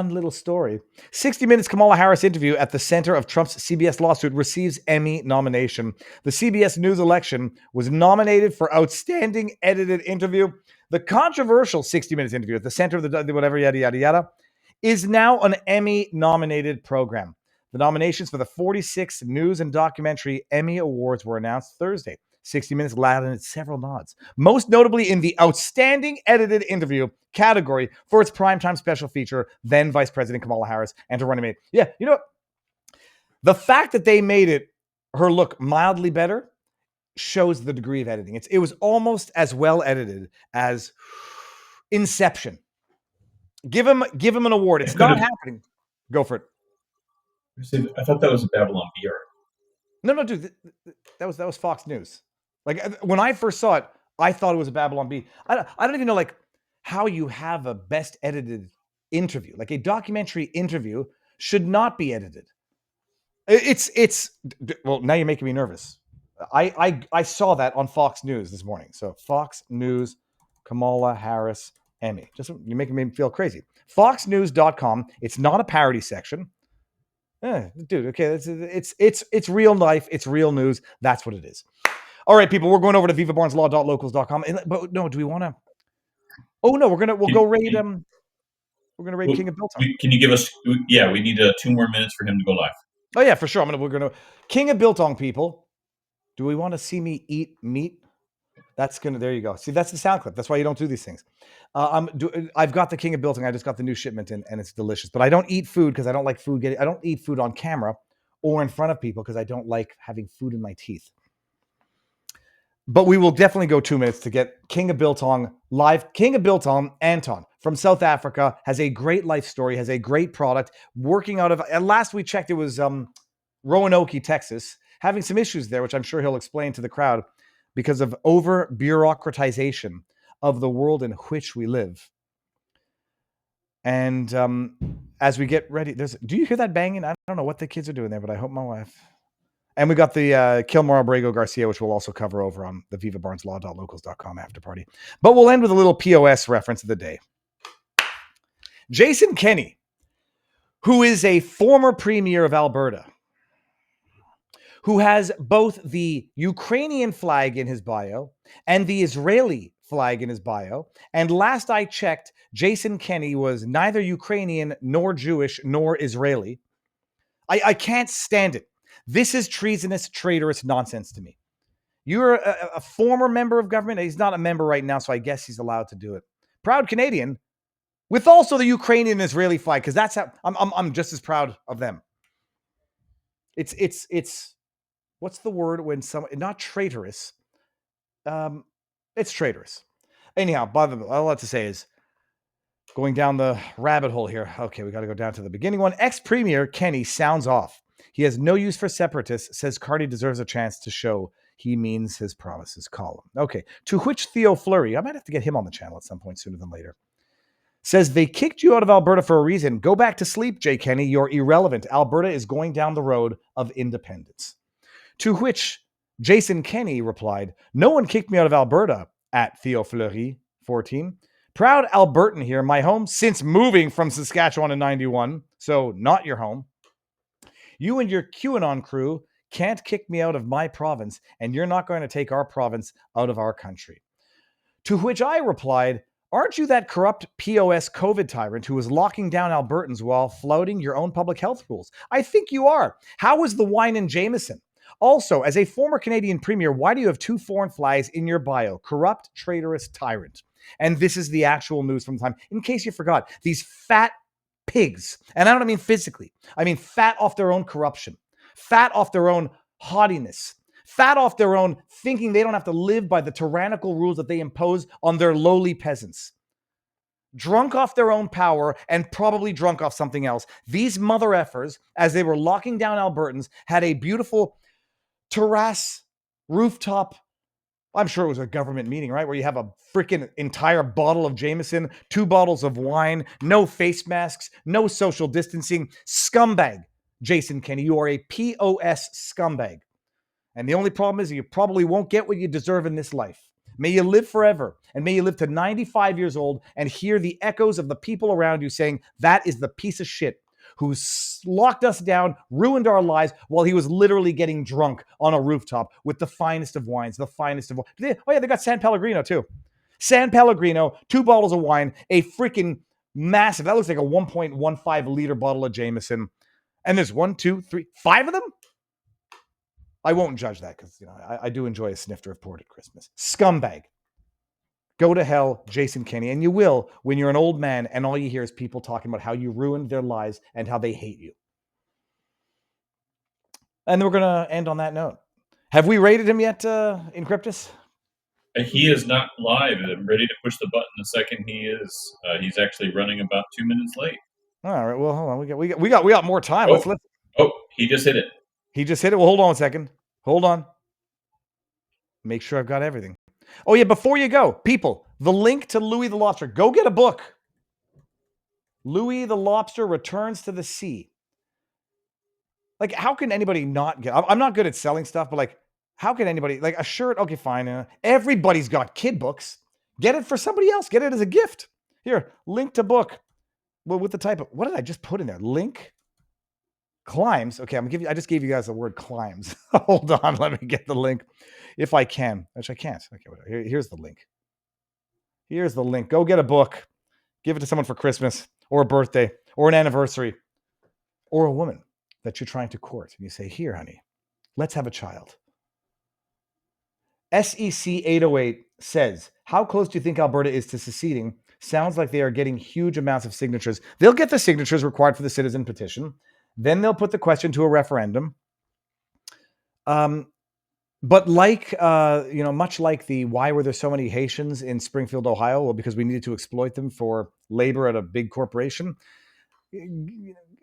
little story. 60 Minutes Kamala Harris interview at the center of Trump's CBS lawsuit receives Emmy nomination. The CBS News election was nominated for outstanding edited interview. The controversial 60 Minutes interview at the center of the whatever, yada, yada, yada, is now an Emmy-nominated program. The nominations for the 46th News and Documentary Emmy Awards were announced Thursday. 60 Minutes landed several nods, most notably in the Outstanding Edited Interview category for its primetime special feature, then Vice President Kamala Harris and her running mate. Yeah, you know what? The fact that they made her look mildly better shows the degree of editing. It was almost as well edited as Inception. Give him an award. It's not happening. Go for it. I thought that was a Babylon VR. No, dude. That was Fox News. Like, when I first saw it, I thought it was a Babylon Bee. I don't even know like how you have a best edited interview. Like, a documentary interview should not be edited. It's well, now you're making me nervous. I saw that on Fox News this morning. So Fox News, Kamala Harris, Emmy. Just, you're making me feel crazy. Foxnews.com. It's not a parody section. Dude, okay, it's real life. It's real news. That's what it is. All right, people, we're going over to vivabarneslaw.locals.com. But no, do we want to? Oh no, we'll go raid. We're gonna raid King of Biltong. Can you give us? Yeah, we need 2 more minutes for him to go live. Oh yeah, for sure. We're gonna King of Biltong, people. Do we want to see me eat meat? There you go. See, that's the sound clip. That's why you don't do these things. I've got the King of Bilting. I just got the new shipment in, and it's delicious. But I don't eat food because I don't like food I don't eat food on camera or in front of people because I don't like having food in my teeth. But we will definitely go 2 minutes to get King of Biltong live. King of Biltong, Anton from South Africa, has a great life story, has a great product, working out of, and last we checked, it was Roanoke, Texas, having some issues there, which I'm sure he'll explain to the crowd because of over-bureaucratization of the world in which we live. And as we get ready, do you hear that banging? I don't know what the kids are doing there, but I hope my wife... And we got the Kilmore Abrego Garcia, which we'll also cover over on the vivabarneslaw.locals.com after party. But we'll end with a little POS reference of the day. Jason Kenney, who is a former premier of Alberta, who has both the Ukrainian flag in his bio and the Israeli flag in his bio. And last I checked, Jason Kenney was neither Ukrainian nor Jewish nor Israeli. I can't stand it. This is treasonous, traitorous nonsense to me. You're a former member of government. He's not a member right now, so I guess he's allowed to do it. Proud Canadian, with also the Ukrainian Israeli flag, because that's how I'm just as proud of them. It's what's the word when someone, not traitorous? It's traitorous. Anyhow, by the way, all I have to say is going down the rabbit hole here. Okay, we got to go down to the beginning one. Ex-Premier Kenney sounds off. He has no use for separatists, says Carty deserves a chance to show he means his promises. Column. Okay. To which Theo Fleury, I might have to get him on the channel at some point sooner than later, says they kicked you out of Alberta for a reason. Go back to sleep, Jay Kenney. You're irrelevant. Alberta is going down the road of independence. To which Jason Kenney replied, no one kicked me out of Alberta, at Theo Fleury 14. Proud Albertan here, my home since moving from Saskatchewan in 91. So not your home. You and your QAnon crew can't kick me out of my province, and you're not going to take our province out of our country. To which I replied, aren't you that corrupt POS COVID tyrant who was locking down Albertans while flouting your own public health rules? I think you are. How was the wine in Jameson? Also, as a former Canadian premier, why do you have 2 foreign flags in your bio? Corrupt, traitorous tyrant. And this is the actual news from the time. In case you forgot, these fat pigs, and I don't mean physically, I mean fat off their own corruption, fat off their own haughtiness, fat off their own thinking they don't have to live by the tyrannical rules that they impose on their lowly peasants. Drunk off their own power and probably drunk off something else. These mother effers, as they were locking down Albertans, had a beautiful terrace, rooftop, I'm sure it was a government meeting, right? Where you have a freaking entire bottle of Jameson, 2 bottles of wine, no face masks, no social distancing. Scumbag, Jason Kenney. You are a POS scumbag. And the only problem is you probably won't get what you deserve in this life. May you live forever, and may you live to 95 years old and hear the echoes of the people around you saying, that is the piece of shit who locked us down, ruined our lives while he was literally getting drunk on a rooftop with the finest of wines, the finest of... Oh yeah, they got San Pellegrino too. San Pellegrino, 2 bottles of wine, a freaking massive, that looks like a 1.15 liter bottle of Jameson. And there's 1, 2, 3, 5 of them? I won't judge that because I do enjoy a snifter of port at Christmas. Scumbag. Go to hell, Jason Kenney. And you will when you're an old man and all you hear is people talking about how you ruined their lives and how they hate you. And we're going to end on that note. Have we rated him yet, Encryptus? He is not live. I'm ready to push the button the second he is. He's actually running about 2 minutes late. All right. Well, hold on. We got more time. Let's. Oh, he just hit it. He just hit it. Well, hold on a second. Hold on. Make sure I've got everything. Oh, yeah, before you go, people, the link to Louis the Lobster. Go get a book. Louis the Lobster Returns to the Sea. Like, how can anybody not get... I'm not good at selling stuff, but, like, how can anybody... Like, a shirt, okay, fine. Everybody's got kid books. Get it for somebody else. Get it as a gift. Here, link to book. Well, with the type of... What did I just put in there? Link... Climbs. Okay, I just gave you guys the word climbs. Hold on, let me get the link if I can, which I can't. Okay, whatever. Here's the link. Here's the link. Go get a book. Give it to someone for Christmas or a birthday or an anniversary or a woman that you're trying to court. And you say, here, honey, let's have a child. SEC 808 says, how close do you think Alberta is to seceding? Sounds like they are getting huge amounts of signatures. They'll get the signatures required for the citizen petition. Then they'll put the question to a referendum. But like, much like the why were there so many Haitians in Springfield, Ohio? Well, because we needed to exploit them for labor at a big corporation.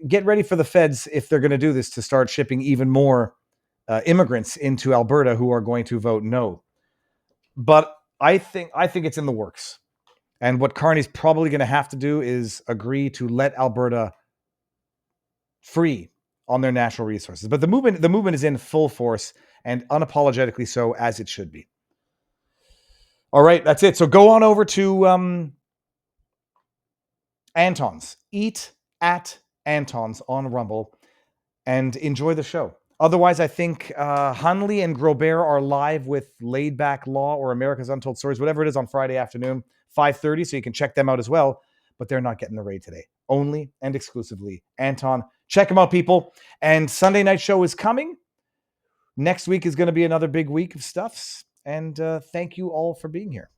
Get ready for the feds, if they're going to do this, to start shipping even more immigrants into Alberta who are going to vote no. But I think it's in the works. And what Carney's probably going to have to do is agree to let Alberta free on their natural resources. But the movement is in full force, and unapologetically so, as it should be. All right, that's it. So go on over to Anton's. Eat at Anton's on Rumble and enjoy the show. Otherwise, I think Hunley and Grobert are live with Laid Back Law or America's Untold Stories, whatever it is, on Friday afternoon, 5:30, so you can check them out as well. But they're not getting the raid today. Only and exclusively Anton. Check them out, people. And Sunday night show is coming. Next week is going to be another big week of stuffs. And thank you all for being here.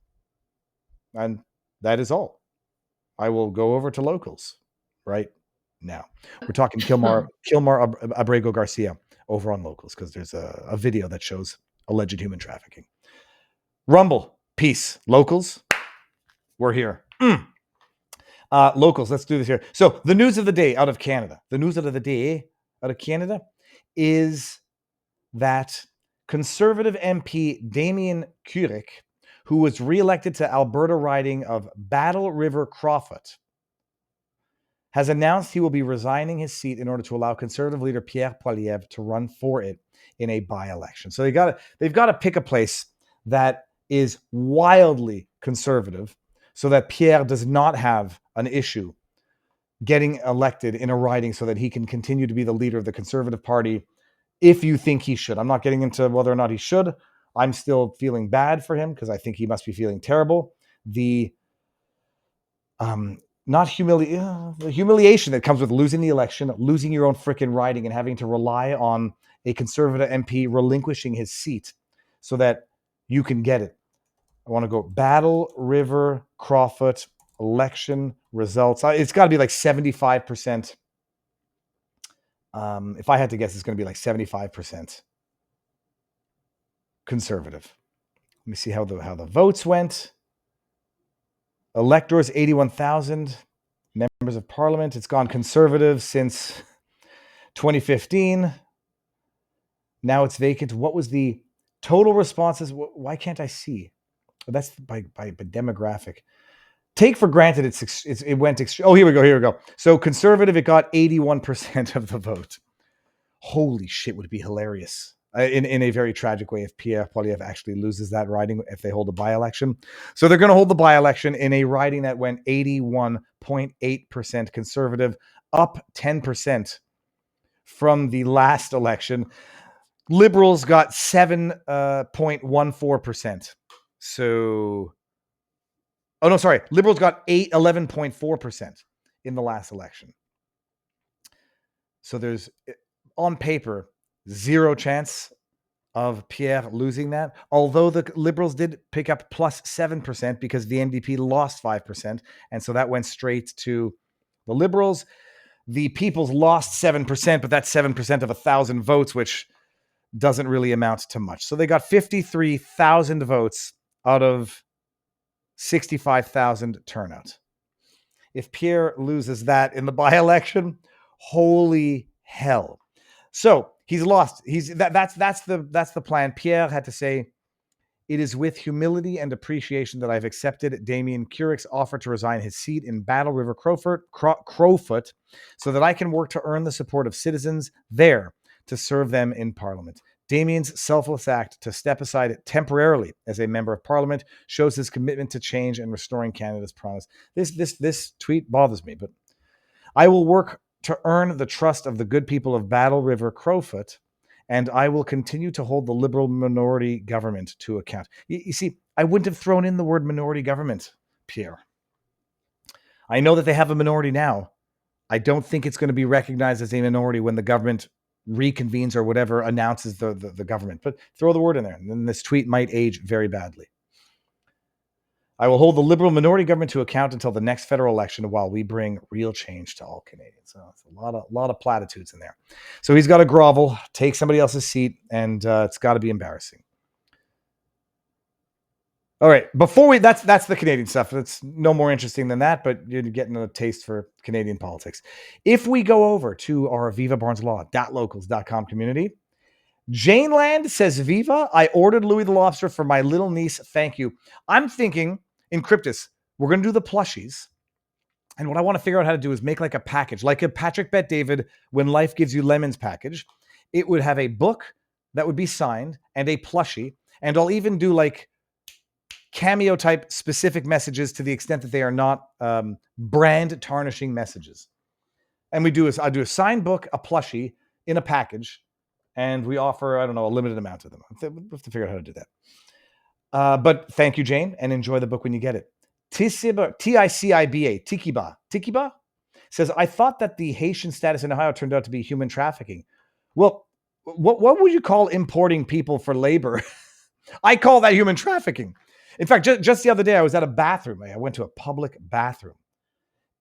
And that is all. I will go over to locals right now. We're talking Kilmar Abrego Garcia over on locals, because there's a video that shows alleged human trafficking. Rumble, peace. Locals, we're here. Locals, let's do this here. So the news of the day out of Canada. The news of the day out of Canada is that Conservative MP Damien Couric, who was reelected to Alberta riding of Battle River Crofut, has announced he will be resigning his seat in order to allow Conservative leader Pierre Poilievre to run for it in a by-election. So they've got to pick a place that is wildly conservative so that Pierre does not have an issue getting elected in a riding so that he can continue to be the leader of the Conservative Party if you think he should. I'm not getting into whether or not he should. I'm still feeling bad for him because I think he must be feeling terrible. The humiliation that comes with losing the election, losing your own frickin' riding, and having to rely on a Conservative MP relinquishing his seat so that you can get it. I want to go Battle River Crofut election results. It's got to be like 75%. If I had to guess, it's going to be like 75% Conservative. Let me see how the votes went. Electors, 81,000 members of parliament. It's gone Conservative since 2015. Now it's vacant. What was the total responses? Why can't I see? That's by demographic. Take for granted it went. Oh, here we go. So Conservative, it got 81% of the vote. Holy shit, would it be hilarious in a very tragic way if Pierre Poilievre actually loses that riding if they hold a by-election. So they're going to hold the by-election in a riding that went 81.8% Conservative, up 10% from the last election. Liberals got 7.14%. So, oh no, sorry. Liberals got 11.4% in the last election. So there's, on paper, zero chance of Pierre losing that. Although the Liberals did pick up plus 7% because the NDP lost 5%. And so that went straight to the Liberals. The People's lost 7%, but that's 7% of 1,000 votes, which doesn't really amount to much. So they got 53,000 votes out of 65,000 turnout. If Pierre loses that in the by-election, holy hell. So he's lost. That's the plan. Pierre had to say, "It is with humility and appreciation that I've accepted Damien Couric's offer to resign his seat in Battle River Crofut so that I can work to earn the support of citizens there to serve them in Parliament. Damien's selfless act to step aside temporarily as a member of Parliament shows his commitment to change and restoring Canada's promise." This tweet bothers me, but I will work to earn the trust of the good people of Battle River Crofut, and I will continue to hold the Liberal minority government to account. You see, I wouldn't have thrown in the word minority government, Pierre. I know that they have a minority now. I don't think it's going to be recognized as a minority when the government reconvenes or whatever, announces the government. But throw the word in there, and then this tweet might age very badly. I will hold the Liberal minority government to account until the next federal election while we bring real change to all Canadians. So it's a lot of platitudes in there. So he's got to grovel, take somebody else's seat, and it's got to be embarrassing. All right, before we that's the Canadian stuff. It's no more interesting than that, but you're getting a taste for Canadian politics. If we go over to our Viva Barnes Law.locals.com community, Jane Land says, Viva, I ordered Louis the Lobster for my little niece. Thank you. I'm thinking in Cryptus, we're going to do the plushies. And what I want to figure out how to do is make like a package, like a Patrick Bet David, When Life Gives You Lemons package. It would have a book that would be signed and a plushie. And I'll even do like cameo type specific messages to the extent that they are not brand tarnishing messages. And I do a signed book, a plushie in a package. And we offer, I don't know, a limited amount of them. We'll have to figure out how to do that. But thank you, Jane, and enjoy the book when you get it. Tikiba says, I thought that the Haitian status in Ohio turned out to be human trafficking. Well, what would you call importing people for labor? I call that human trafficking. In fact, just the other day, I was at a bathroom. I went to a public bathroom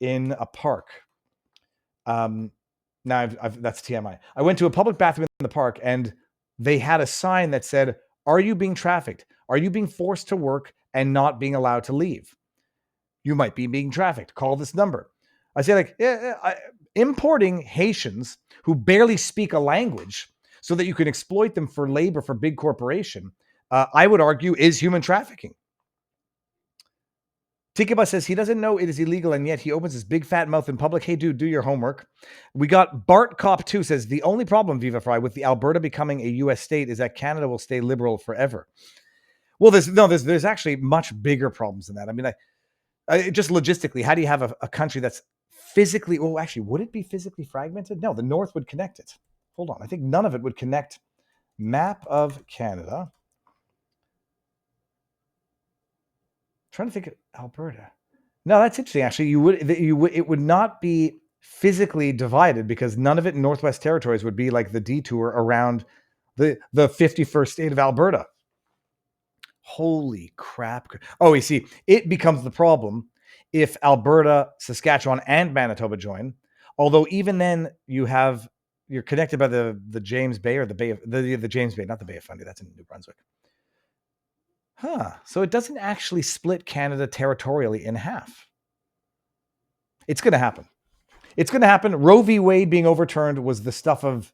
in a park. Now, that's TMI. I went to a public bathroom in the park, and they had a sign that said, are you being trafficked? Are you being forced to work and not being allowed to leave? You might be being trafficked. Call this number. I say, importing Haitians who barely speak a language so that you can exploit them for labor for big corporation, I would argue is human trafficking. Tikiba says he doesn't know it is illegal, and yet he opens his big fat mouth in public. Hey, dude, do your homework. We got Bart Cop 2 says the only problem, Viva Fry, with the Alberta becoming a U.S. state is that Canada will stay liberal forever. Well, there's actually much bigger problems than that. I mean, just logistically, how do you have a country that's physically? Well, actually, would it be physically fragmented? No, the North would connect it. Hold on, I think none of it would connect. Map of Canada. Trying to think of Alberta. No, that's interesting. Actually, it would not be physically divided because none of it in Northwest Territories would be like the detour around the 51st state of Alberta. Holy crap. Oh, you see, it becomes the problem if Alberta, Saskatchewan, and Manitoba join. Although even then you're connected by the James Bay or the Bay of the James Bay, not the Bay of Fundy. That's in New Brunswick. So it doesn't actually split Canada territorially in half. It's going to happen. It's going to happen. Roe v. Wade being overturned was the stuff of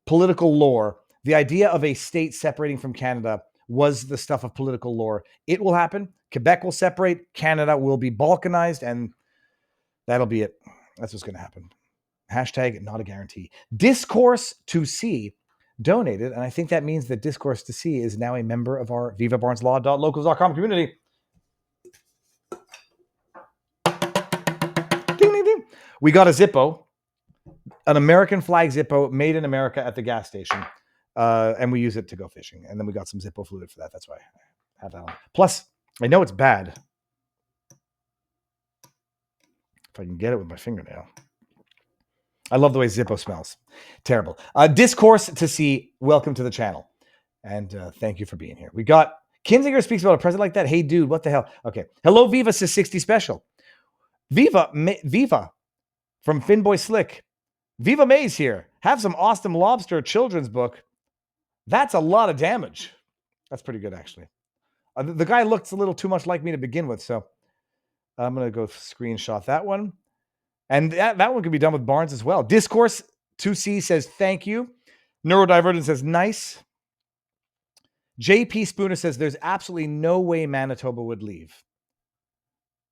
political lore. The idea of a state separating from Canada was the stuff of political lore. It will happen. Quebec will separate. Canada will be balkanized, and that'll be it. That's what's going to happen. Hashtag not a guarantee. Discourse to see donated, and I think that means that Discourse to See is now a member of our vivabarneslaw.locals.com community. Ding, ding, ding. We got a Zippo, an American flag Zippo made in America at the gas station, and we use it to go fishing. And then we got some Zippo fluid for that. That's why I have that on. Plus, I know it's bad. If I can get it with my fingernail. I love the way Zippo smells. Terrible. Discourse to See, welcome to the channel. And thank you for being here. We got Kinzinger speaks about a present like that. Hey, dude, what the hell? Okay. Hello, Viva says 60 special. Viva from Finboy Slick. Viva Mays here. Have some awesome lobster children's book. That's a lot of damage. That's pretty good, actually. The guy looks a little too much like me to begin with, so I'm going to go screenshot that one. And that one could be done with Barnes as well. Discourse 2C says, thank you. Neurodivergent says, nice. JP Spooner says, there's absolutely no way Manitoba would leave.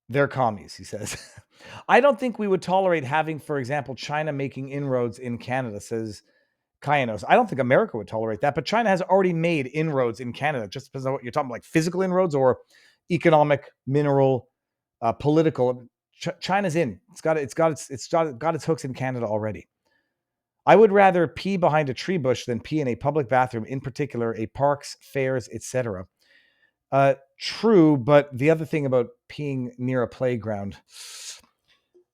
They're commies, he says. I don't think we would tolerate having, for example, China making inroads in Canada, says Kayanos. I don't think America would tolerate that, but China has already made inroads in Canada. Just depends on what you're talking about, like physical inroads or economic, mineral, political. China's in. It's got its hooks in Canada already. I would rather pee behind a tree bush than pee in a public bathroom, in particular a parks, fairs, etc. True, but the other thing about peeing near a playground,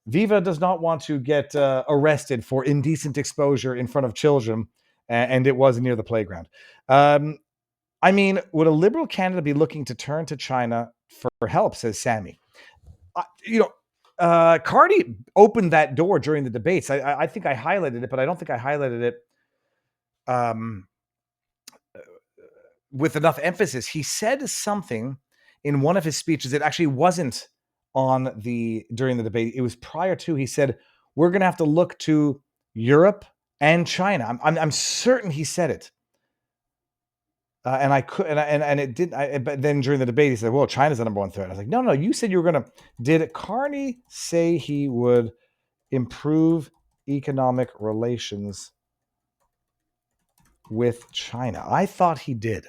Viva does not want to get arrested for indecent exposure in front of children, and it was near the playground. I mean, would a liberal Canada be looking to turn to China for help, says Sammy. Cardi opened that door during the debates. I think I highlighted it, but I don't think I highlighted it with enough emphasis. He said something in one of his speeches. It actually wasn't during the debate. It was prior to. He said, we're going to have to look to Europe and China. I'm certain he said it. And I could, and it did. But then during the debate, he said, "Well, China's the number one threat." I was like, "No, you said you were gonna." Did Carney say he would improve economic relations with China? I thought he did.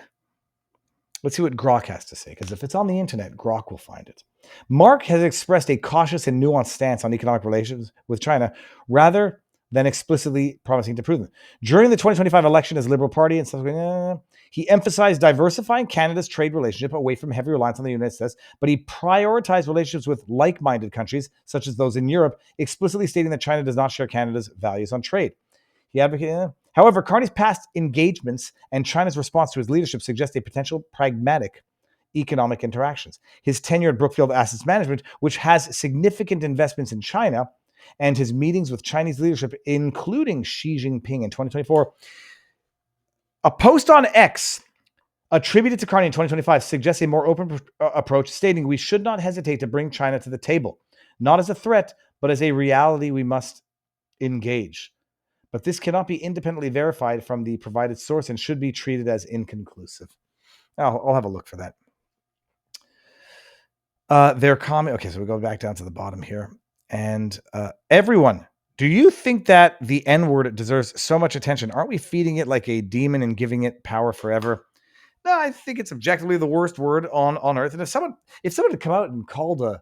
Let's see what Grok has to say, because if it's on the internet, Grok will find it. Mark has expressed a cautious and nuanced stance on economic relations with China, rather than explicitly promising to improve them. During the 2025 election as Liberal Party and subsequent, he emphasized diversifying Canada's trade relationship away from heavy reliance on the United States, but he prioritized relationships with like-minded countries, such as those in Europe, explicitly stating that China does not share Canada's values on trade. He advocated. However, Carney's past engagements and China's response to his leadership suggest a potential pragmatic economic interactions. His tenure at Brookfield Assets Management, which has significant investments in China, and his meetings with Chinese leadership, including Xi Jinping in 2024. A post on X attributed to Carney in 2025 suggests a more open approach, stating we should not hesitate to bring China to the table, not as a threat, but as a reality we must engage. But this cannot be independently verified from the provided source and should be treated as inconclusive. I'll have a look for that. Their comment. Okay, so we go back down to the bottom here. And everyone, do you think that the N-word deserves so much attention? Aren't we feeding it like a demon and giving it power forever? No, I think it's objectively the worst word on earth. And if someone had come out and called a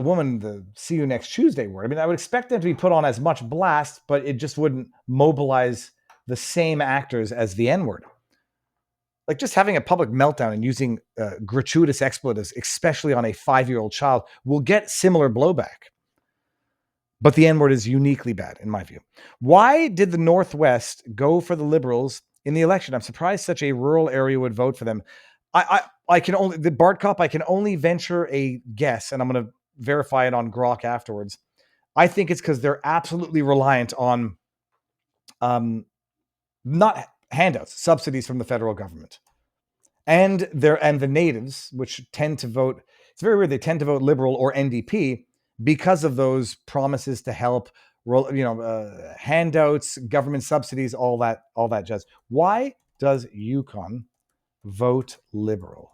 woman the "see you next Tuesday" word, I mean, I would expect them to be put on as much blast, but it just wouldn't mobilize the same actors as the N-word. Like just having a public meltdown and using gratuitous expletives, especially on a 5-year-old child, will get similar blowback. But the N-word is uniquely bad, in my view. Why did the Northwest go for the Liberals in the election? I'm surprised such a rural area would vote for them. I can only, the Bart Cop, I can only venture a guess, and I'm going to verify it on Grok afterwards. I think it's because they're absolutely reliant on not handouts, subsidies from the federal government. And the natives, which tend to vote, it's very weird, they tend to vote Liberal or NDP because of those promises to help, handouts, government subsidies, all that jazz. Why does Yukon vote Liberal?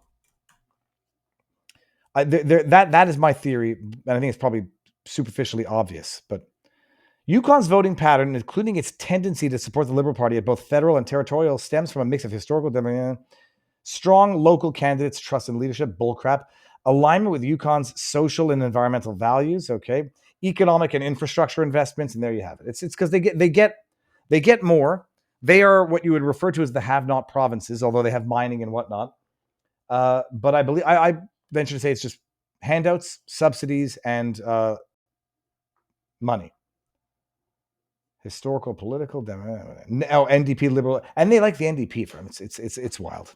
That is my theory, and I think it's probably superficially obvious, but Yukon's voting pattern, including its tendency to support the Liberal Party at both federal and territorial, stems from a mix of historical strong local candidates, trust in leadership, bullcrap, alignment with Yukon's social and environmental values, okay, economic and infrastructure investments, and there you have it. It's because they get more. They are what you would refer to as the have-not provinces, although they have mining and whatnot. But I believe I venture to say it's just handouts, subsidies, and money. Historical, political, NDP, Liberal, and they like the NDP for them. It's wild.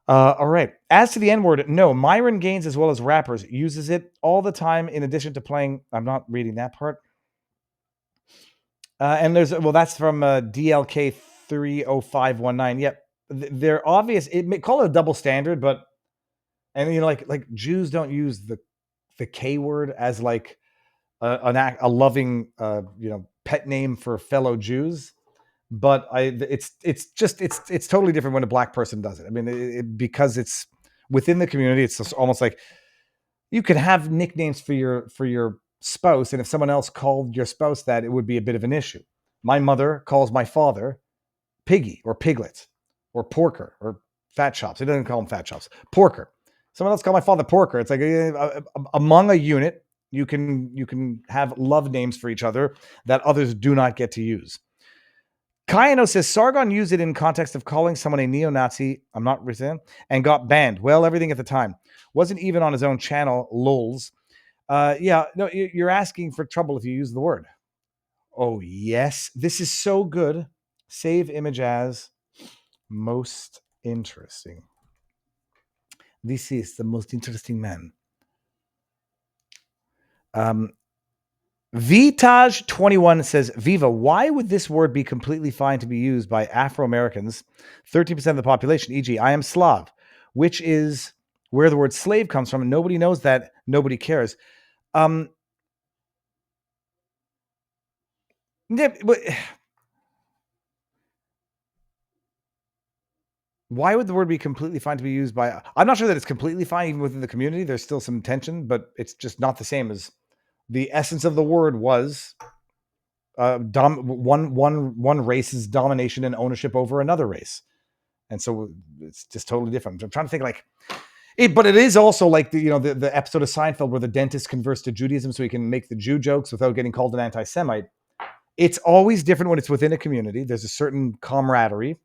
All right. As to the N-word, no, Myron Gaines, as well as rappers, uses it all the time in addition to playing. I'm not reading that part. And that's from DLK 30519. Yep. They're obvious. Call it a double standard, but, and like Jews don't use the K word as like a loving, pet name for fellow Jews. But it's totally different when a black person does it. I mean, because it's within the community, it's just almost like you could have nicknames for your spouse, and if someone else called your spouse that, it would be a bit of an issue. My mother calls my father Piggy or Piglet or Porker or Fat Chops. It doesn't call him Fat Chops. Porker. Someone else called my father Porker. It's like among a unit, you can have love names for each other that others do not get to use. Kayano says Sargon used it in context of calling someone a neo-Nazi, I'm not resisting, and got banned. Well, everything at the time. Wasn't even on his own channel, lols. Yeah, no, you're asking for trouble if you use the word. Oh, yes. This is so good. Save image as most interesting. This is the most interesting man. Vitaj21 says, Viva, why would this word be completely fine to be used by Afro-Americans, 13% of the population, e.g., I am Slav, which is where the word slave comes from, and nobody knows that, nobody cares. Yeah, but why would the word be completely fine to be used by... I'm not sure that it's completely fine, even within the community. There's still some tension, but it's just not the same as... The essence of the word was one race's domination and ownership over another race. And so it's just totally different. I'm trying to think like... But it is also like the episode of Seinfeld where the dentist converts to Judaism so he can make the Jew jokes without getting called an anti-Semite. It's always different when it's within a community. There's a certain camaraderie.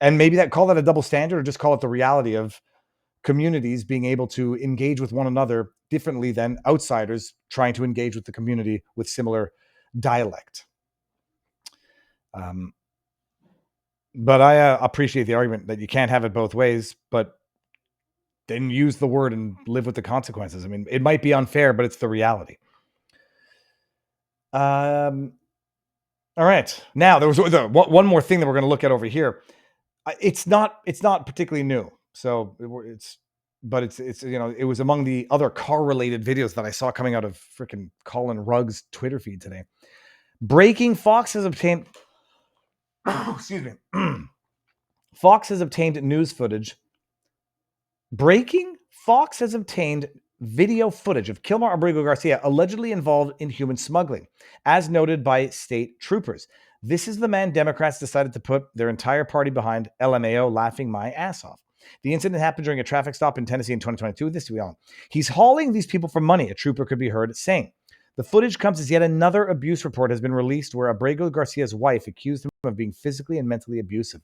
And maybe call that a double standard, or just call it the reality of communities being able to engage with one another differently than outsiders trying to engage with the community with similar dialect. But I appreciate the argument that you can't have it both ways, but then use the word and live with the consequences. I mean, it might be unfair, but it's the reality. All right. Now, there was one more thing that we're going to look at over here. It's not particularly new. So it was among the other car related videos that I saw coming out of freaking Colin Rugg's Twitter feed today. Fox has obtained excuse me. Fox has obtained news footage. Fox has obtained video footage of Kilmar Abrigo Garcia allegedly involved in human smuggling, as noted by state troopers. This is the man Democrats decided to put their entire party behind, LMAO, laughing my ass off. The incident happened during a traffic stop in Tennessee in 2022. This to be on. He's hauling these people for money, a trooper could be heard saying. The footage comes as yet another abuse report has been released where Abrego Garcia's wife accused him of being physically and mentally abusive.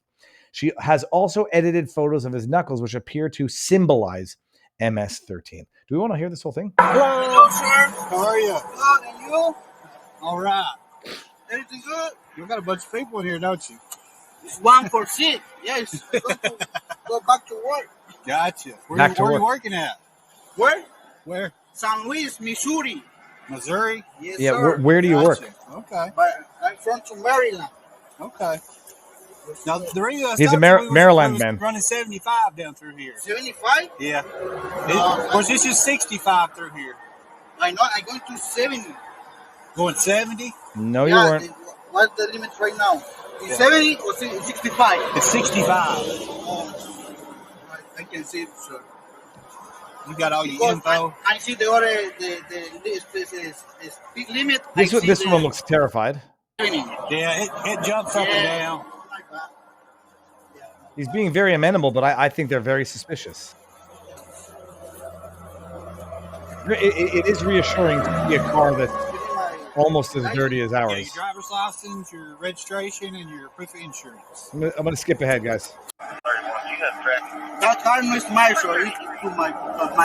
She has also edited photos of his knuckles, which appear to symbolize MS-13. Do we want to hear this whole thing? Hello, sir. How are you? Good, and you? All right. Everything good? You got a bunch of people in here, don't you? It's 1 for 6. Yes. Go back to work. Gotcha. Where are you working at? Where? San Luis, Missouri. Missouri? Yes, yeah, sir. Where do you work? Okay. But I'm from Maryland. Okay. Now, the radio He's a Maryland man. Running 75 down through here. 75? Yeah. Of course, this is 65 through here. I know. I'm going to 70. Going 70? No, you weren't. What's the limit right now? Is 70 or 65? It's 65. I can see it, sir. You got all your info? I see the order, the speed limit. This one looks terrified. Yeah, it jumps up and down. He's being very amenable, but I think they're very suspicious. It is reassuring to see a car that's almost as dirty as ours. Yeah, your driver's license, your registration, and your proof of insurance. I'm going to skip ahead, guys. That car is mine, so it's to my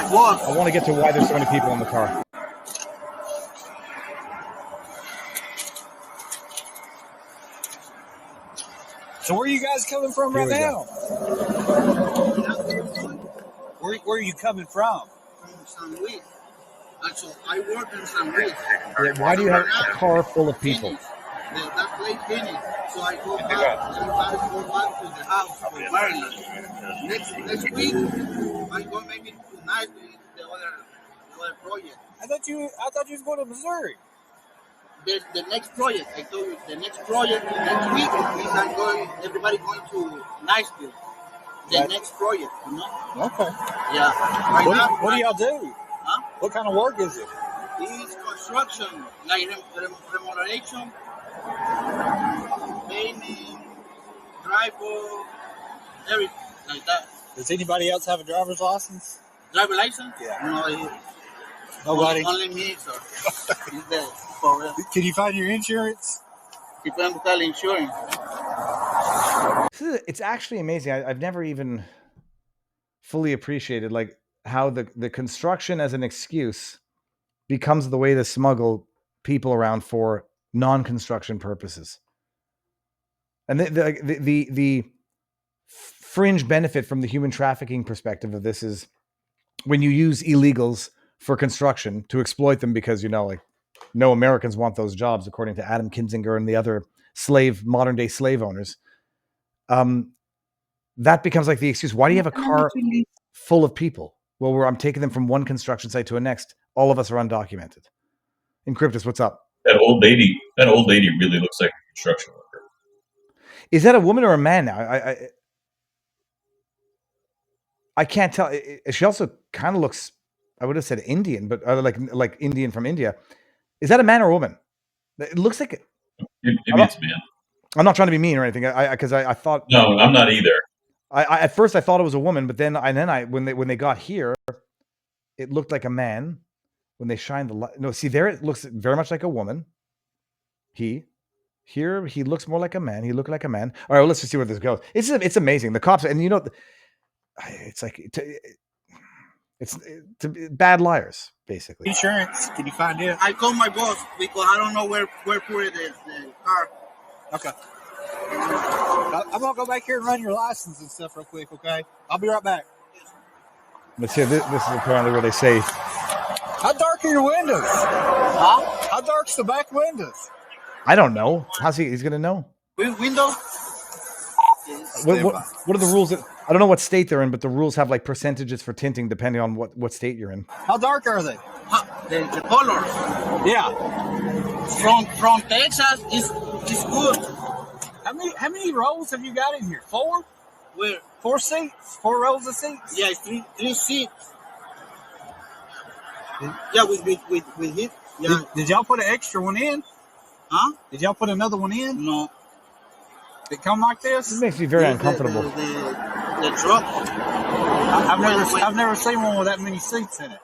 boss. I want to get to why there's so many people in the car. So where are you guys coming from right now? Where are you coming from? From San Luis. So I work in San Luis. Yeah, why do you have a car full of people? That place finished. So I go back to the house of Maryland. Next week, I'm going maybe tonight with the other project. I thought you was going to Missouri. The next project, I told you, the next project next week is everybody going to Niceville. The next project, you know? Okay. Yeah. What do y'all do? Huh? What kind of work is it? It's construction, like remoderation, painting, drywall, everything like that. Does anybody else have a driver's license? Driver license? Yeah. No, nobody. Only me, so he's there. Can you find your insurance? You can find insurance. It's actually amazing. I've never even fully appreciated like how the construction as an excuse becomes the way to smuggle people around for non-construction purposes. And the fringe benefit from the human trafficking perspective of this is when you use illegals for construction to exploit them because, like, no Americans want those jobs, according to Adam Kinzinger and the other modern day slave owners. That becomes like the excuse. Why do you have a car full of people? Well, I'm taking them from one construction site to the next. All of us are undocumented. Encryptus, what's up? That old lady really looks like a construction worker. Is that a woman or a man now? I can't tell. She also kind of looks, I would have said Indian, but like Indian from India. Is that a man or a woman? It looks like Maybe it's a man. I'm not trying to be mean or anything. Because I thought. No, I'm not either. I at first I thought it was a woman, but then when they got here, it looked like a man. When they shined the light, no, see there it looks very much like a woman. Here he looks more like a man. He looked like a man. All right, well, let's just see where this goes. It's amazing. The cops, and it's like it's bad liars basically. Insurance? Can you find it? I call my boss because I don't know where put the car. Okay. I'm gonna go back here and run your license and stuff real quick. Okay, I'll be right back. Let's see. This is apparently where they say. How dark are your windows? Huh? How dark's the back windows? I don't know. How's he's gonna know? Window. What are the rules? I don't know what state they're in, but the rules have like percentages for tinting depending on what state you're in. How dark are they? The colors. Yeah. From Texas is good. How many rows have you got in here? 4? Where? 4 seats? 4 rows of seats? Yeah, it's three seats. Yeah, with it. Yeah. Did y'all put an extra one in? Huh? Did y'all put another one in? No. Did it come like this? It makes me very uncomfortable. The truck. I've never seen one with that many seats in it.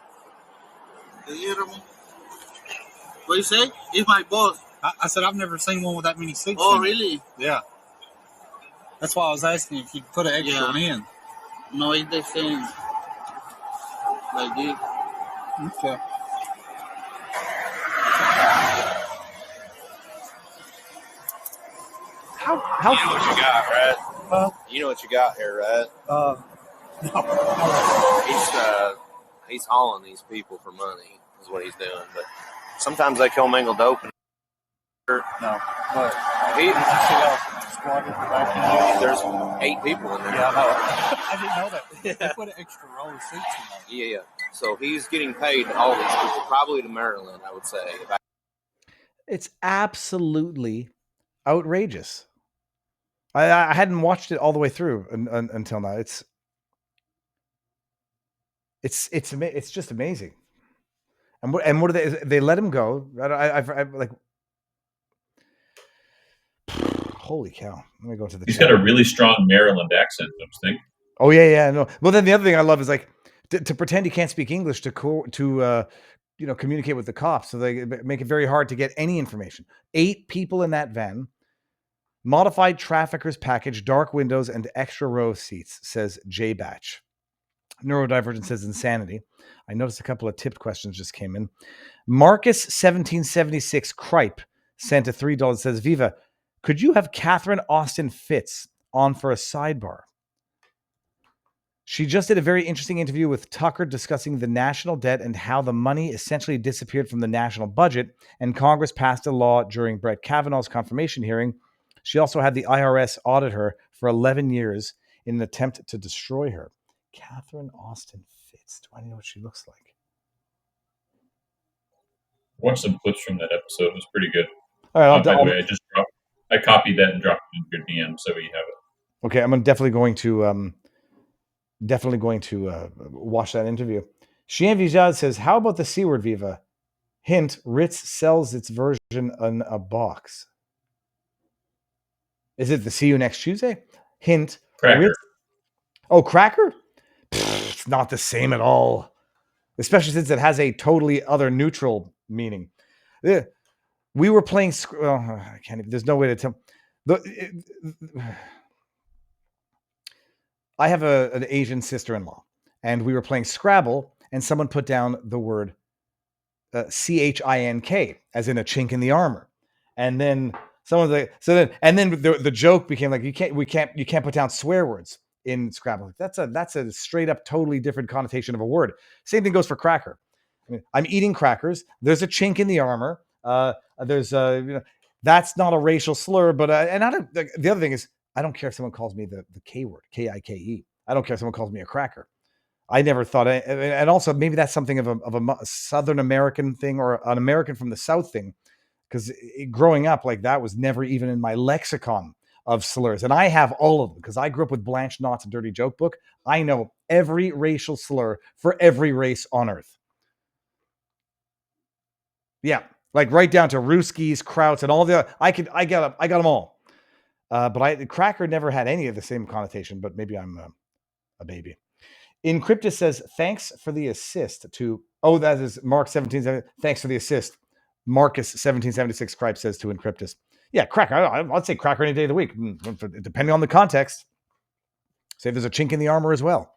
What you say? It's my boss. I said I've never seen one with that many seats. Oh, in really? It. Yeah. That's why I was asking if you put an extra one in. No, it's the same. Like this. Okay. How? You know what you got, right? You know what you got here, right? No. He's hauling these people for money, is what he's doing. But sometimes they commingle dope. No. But there's 8 people in there. Yeah, I know. I didn't know that. They put an extra row of seats in there. Yeah. So he's getting paid to haul these people, probably to Maryland, I would say. It's absolutely outrageous. I hadn't watched it all the way through until now. It's just amazing. And what do they let him go? I like. Holy cow! Let me go to the. He's got a really strong Maryland accent, don't you think? Oh yeah, no. Well, then the other thing I love is like to pretend he can't speak English to communicate with the cops, so they make it very hard to get any information. 8 people in that van. Modified traffickers package, dark windows, and extra row seats, says J Batch. Neurodivergent says insanity. I noticed a couple of tipped questions just came in. Marcus 1776 Cripe sent a $3, says, Viva, could you have Catherine Austin Fitz on for a sidebar? She just did a very interesting interview with Tucker discussing the national debt and how the money essentially disappeared from the national budget, and Congress passed a law during Brett Kavanaugh's confirmation hearing. She also had the IRS audit her for 11 years in an attempt to destroy her. Catherine Austin Fitz. Do I know what she looks like? Watch some clips from that episode. It was pretty good. All right. By the way, I copied that and dropped it in your DM so we have it. Okay, I'm definitely going to watch that interview. Chien Vijay says, "How about the C word, Viva? Hint: Ritz sells its version in a box. Is it the see you next Tuesday? Hint: Cracker. Ritz, oh, cracker? It's not the same at all, especially since it has a totally other neutral meaning. We were playing. I can't even, there's no way to tell. I have an Asian sister-in-law, and we were playing Scrabble, and someone put down the word chink, as in a chink in the armor. And then the joke became like, you can't put down swear words in Scrabble. That's a straight up totally different connotation of a word. Same thing goes for cracker. I mean, I'm eating crackers. There's a chink in the armor. That's not a racial slur, but the other thing is, I don't care if someone calls me the K word, Kike. I don't care if someone calls me a cracker. I never thought, and also maybe that's something of a Southern American thing or an American from the South thing, because growing up, like, that was never even in my lexicon of slurs. And I have all of them because I grew up with Blanche Knott's Dirty Joke book. I know every racial slur for every race on earth. Yeah, like right down to Ruskies, Krauts, and all the. I got them all. But cracker never had any of the same connotation. But maybe I'm a baby. Encryptus says, thanks for the assist to. Oh, that is Mark 17. Thanks for the assist. Marcus 1776 Cripe says to Encryptus. Yeah, cracker. I'd say cracker any day of the week, depending on the context. Say there's a chink in the armor as well.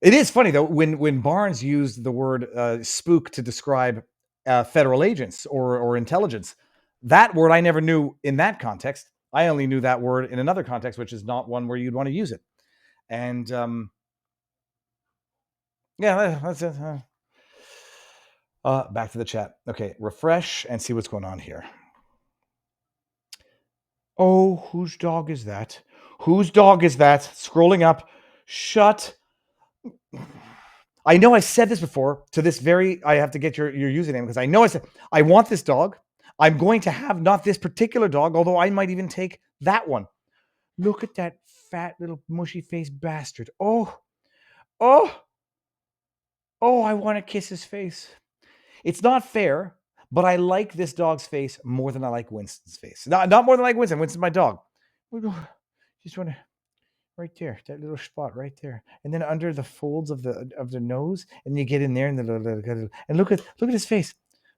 It is funny though when Barnes used the word spook to describe federal agents or intelligence. That word I never knew in that context. I only knew that word in another context, which is not one where you'd want to use it. And yeah, that's it. Back to the chat. Okay, refresh and see what's going on here. Oh, whose dog is that? Whose dog is that? Scrolling up. Shut. I know I said this before to this very, I have to get your username because I know I said, I want this dog. I'm going to have not this particular dog, although I might even take that one. Look at that fat little mushy faced bastard. Oh, I want to kiss his face. It's not fair, but I like this dog's face more than I like Winston's face. Not more than I like Winston. Winston's my dog. Just want to, right there, that little spot right there, and then under the folds of the nose, and you get in there, and look at his face.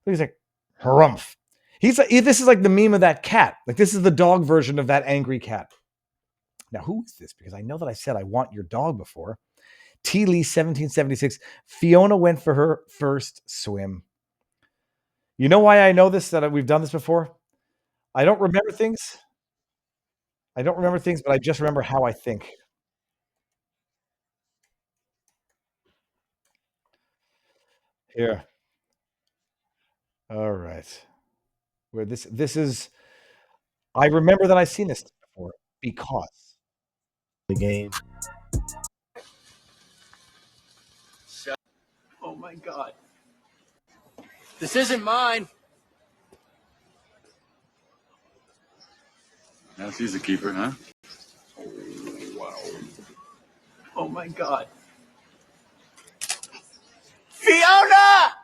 Look, he's like harumph. He's like, this is like the meme of that cat. Like, this is the dog version of that angry cat. Now, who is this? Because I know that I said I want your dog before. T. Lee 1776. Fiona went for her first swim. You know why I know this, that we've done this before? I don't remember things, but I just remember how I think. Here. All right. Where this is, I remember that I've seen this before because The game. Oh my God. This isn't mine. Now she's a keeper, huh? Oh, wow. Oh my God. Fiona!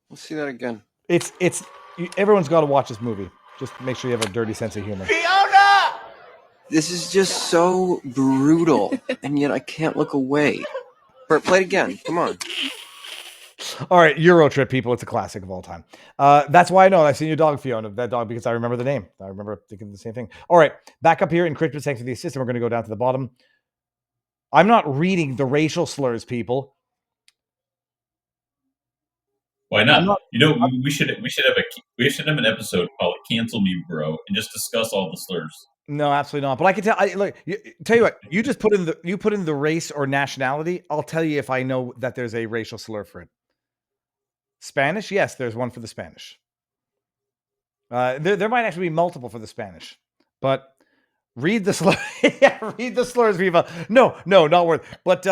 Let's see that again. it's everyone's got to watch this movie. Just make sure you have a dirty sense of humor. Fiona! This is just so brutal, and yet I can't look away. Bert, play it again. Come on. All right, Euro Trip, people. It's a classic of all time. That's why I know I've seen your dog, Fiona, that dog, because I remember the name. I remember thinking the same thing. All right, back up here in Encrypted. Thanks for the assistant. We're going to go down to the bottom. I'm not reading the racial slurs, people. Why not? We should have an episode called "Cancel Me, Bro," and just discuss all the slurs. No, absolutely not. But I can tell. Tell you what. You just put in the race or nationality. I'll tell you if I know that there's a racial slur for it. Spanish, yes, there's one for the Spanish. There might actually be multiple for the Spanish, but read the slur. Yeah, read the slurs, Viva. No, not worth. But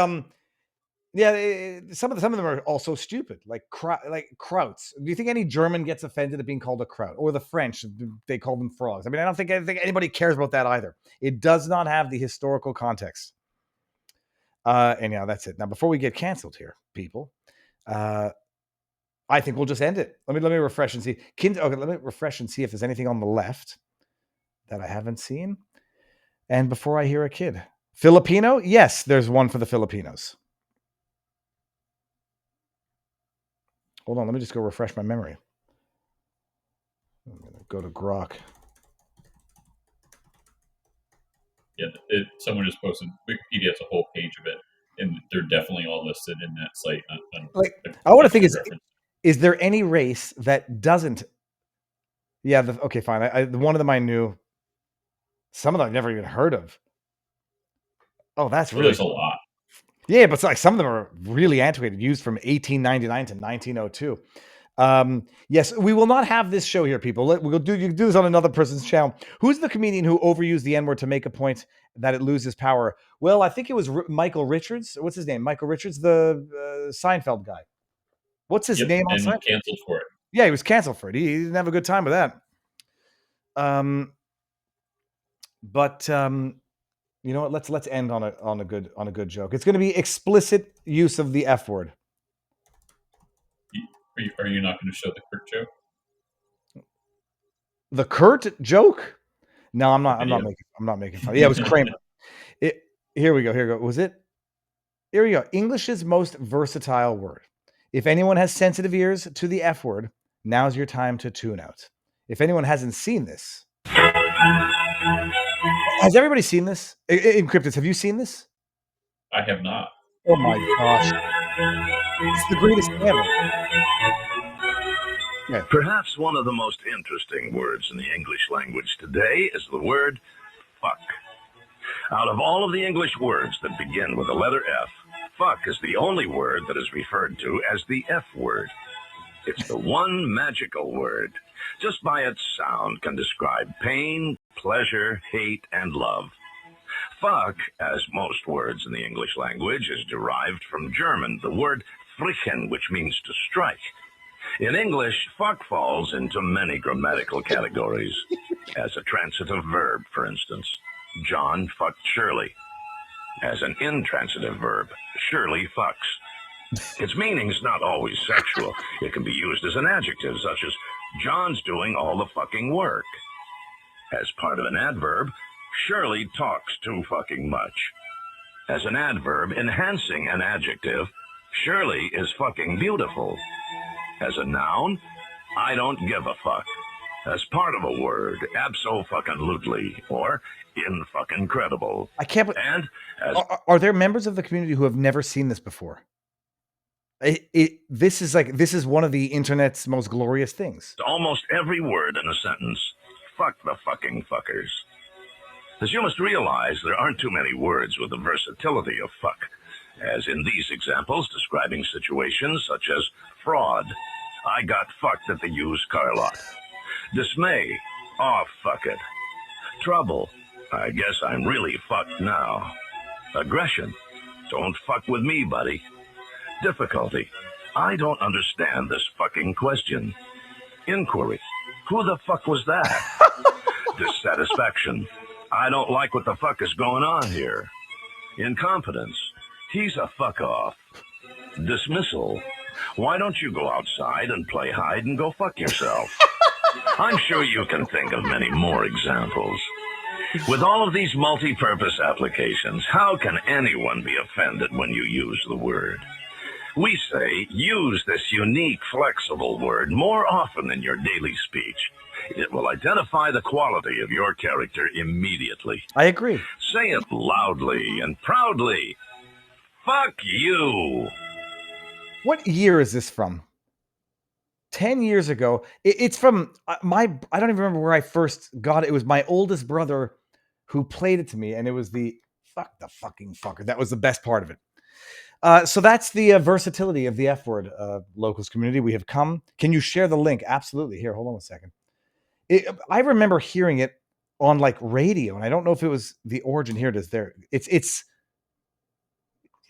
yeah, some of them are also stupid, like krauts. Do you think any German gets offended at being called a kraut, or the French? They call them frogs. I mean, I don't think anybody cares about that either. It does not have the historical context. And yeah, that's it. Now, before we get canceled here, people. I think we'll just end it. Let me refresh and see. Let me refresh and see if there's anything on the left that I haven't seen. And before I hear a kid. Filipino? Yes, there's one for the Filipinos. Hold on, let me just go refresh my memory. I'm going to go to Grok. Yeah, someone just posted Wikipedia has a whole page of it, and they're definitely all listed in that site. Like, I want to think reference. is there any race that doesn't? Yeah. Okay, fine. One of them I knew. Some of them I've never even heard of. Oh, that's really there's a lot. Yeah, but it's like some of them are really antiquated, used from 1899 to 1902. Yes, we will not have this show here, people. You can do this on another person's channel. Who's the comedian who overused the N-word to make a point that it loses power? Well, I think it was Michael Richards. What's his name? Michael Richards, the Seinfeld guy. What's his name on and Seinfeld? Canceled for it. Yeah, he was canceled for it. He didn't have a good time with that. But you know what? Let's end on a good joke. It's going to be explicit use of the F word. Are you not going to show the Kurt joke? The Kurt joke? No, I'm not making fun. Yeah, it was Kramer. Here we go. Was it? Here we go. English's most versatile word. If anyone has sensitive ears to the F word, now's your time to tune out. If anyone hasn't seen this, has everybody seen this? Encrypted, have you seen this? I have not. Oh my gosh. It's the greatest ever. Yeah. Perhaps one of the most interesting words in the English language today is the word fuck. Out of all of the English words that begin with the letter F, fuck is the only word that is referred to as the F word. It's the one magical word. Just by its sound can describe pain, pleasure, hate, and love. Fuck, as most words in the English language, is derived from German, the word frichen, which means to strike. In English, fuck falls into many grammatical categories. As a transitive verb, for instance, John fucked Shirley. As an intransitive verb, Shirley fucks. Its meaning's not always sexual. It can be used as an adjective, such as, John's doing all the fucking work. As part of an adverb, Shirley talks too fucking much. As an adverb enhancing an adjective, Shirley is fucking beautiful. As a noun, I don't give a fuck. As part of a word, abso-fucking-lutely, or in-fucking-credible. I can't. And as are there members of the community who have never seen this before? This is one of the internet's most glorious things. almost every word in a sentence, fuck the fucking fuckers. As you must realize, there aren't too many words with the versatility of fuck, as in these examples describing situations such as fraud, I got fucked at the used car lot. Dismay, oh fuck it. Trouble, I guess I'm really fucked now. Aggression, don't fuck with me, buddy. Difficulty, I don't understand this fucking question. Inquiry, who the fuck was that? Dissatisfaction, I don't like what the fuck is going on here. Incompetence, he's a fuck off. Dismissal, why don't you go outside and play hide and go fuck yourself? I'm sure you can think of many more examples. With all of these multi-purpose applications, how can anyone be offended when you use the word? We say, use this unique, flexible word more often in your daily speech. It will identify the quality of your character immediately. I agree. Say it loudly and proudly. Fuck you. What year is this from? 10 years ago. It's from I don't even remember where I first got it. It was my oldest brother who played it to me, and it was the fuck the fucking fucker. That was the best part of it. So that's the versatility of the F word, locals community. We have come. Can you share the link? Absolutely. Here, hold on a second. I remember hearing it on like radio, and I don't know if it was the origin. Here it is. There. It's.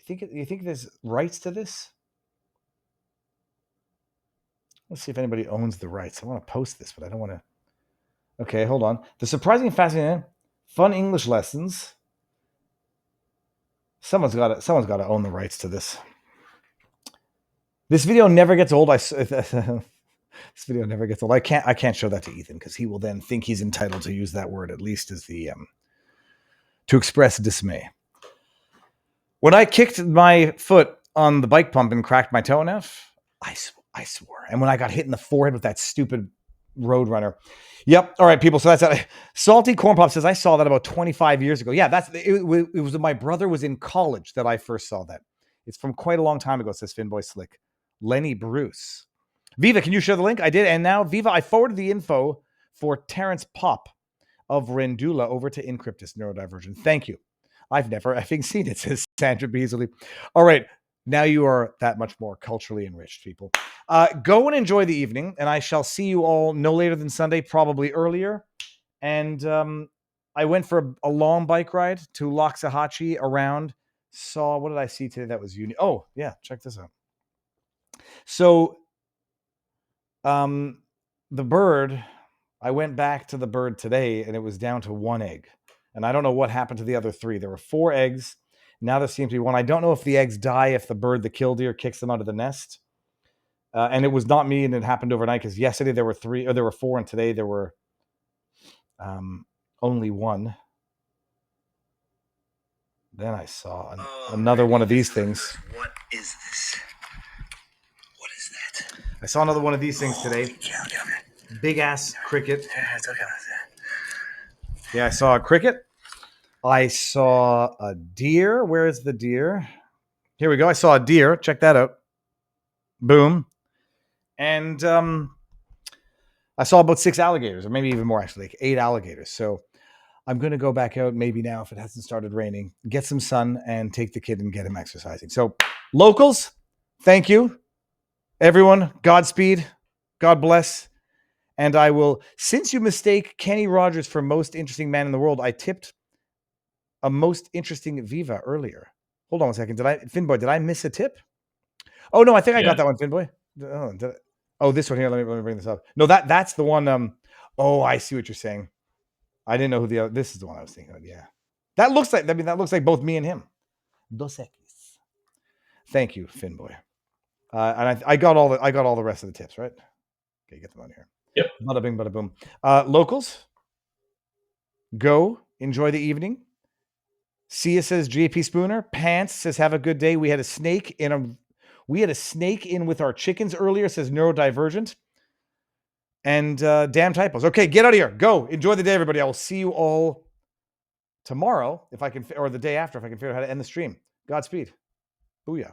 You think there's rights to this? Let's see if anybody owns the rights. I want to post this, but I don't want to. Okay, hold on. The surprising and fascinating fun English lessons. Someone's got to own the rights to this. This video never gets old. This video never gets old. I can't show that to Ethan because he will then think he's entitled to use that word, at least as the to express dismay. When I kicked my foot on the bike pump and cracked my toe in half, I swore. And when I got hit in the forehead with that stupid Roadrunner. Yep. All right, people. So that's it. Salty Corn Pop says, I saw that about 25 years ago. Yeah, it was when my brother was in college that I first saw that. It's from quite a long time ago, says Finboy Slick. Lenny Bruce. Viva, can you share the link? I did. And now, Viva, I forwarded the info for Terrence Pop of Rendula over to Encryptus Neurodivergent. Thank you. I've never effing seen it, says Sandra Beasley. All right. Now you are that much more culturally enriched, people. Go and enjoy the evening, and I shall see you all no later than Sunday, probably earlier. And I went for a long bike ride to Loxahatchee around. Saw, what did I see today that was unique? Oh, yeah, check this out. So the bird, I went back to the bird today, and it was down to 1 egg. And I don't know what happened to the other 3. There were 4 eggs. Now there seems to be 1. I don't know if the eggs die if the bird, the killdeer, kicks them out of the nest. And it was not me, and it happened overnight because yesterday there were 3, or there were 4, and today there were only 1. Then I saw another one of these things. What is this? What is that? I saw another one of these things today. Big ass cricket. Yeah, I saw a cricket. I saw a deer. Where is the deer? Here we go. I saw a deer. Check that out. Boom. And I saw about 6 alligators, or maybe even more, actually, like 8 alligators. So I'm going to go back out maybe now if it hasn't started raining, get some sun, and take the kid and get him exercising. So locals, thank you. Everyone, Godspeed. God bless. And I will, since you mistake Kenny Rogers for most interesting man in the world, I tipped a most interesting Viva earlier. Hold on a second. Finboy, did I miss a tip? Oh, no, I think I got that one, Finboy. Oh, this one here. Let me bring this up. No, that's the one. Oh, I see what you're saying. I didn't know who the other. This is the one I was thinking of. Yeah. That looks like both me and him. Dos Equis. Thank you, Finboy. And I got all the rest of the tips, right? Okay, get them on here. Yep. Bada bing, bada boom. Locals, go enjoy the evening. Sia says JP Spooner. Pants says have a good day. We had a snake in with our chickens earlier, says Neurodivergent. And damn typos. Okay, get out of here. Go. Enjoy the day, everybody. I will see you all tomorrow if I can, or the day after if I can figure out how to end the stream. Godspeed. Booyah.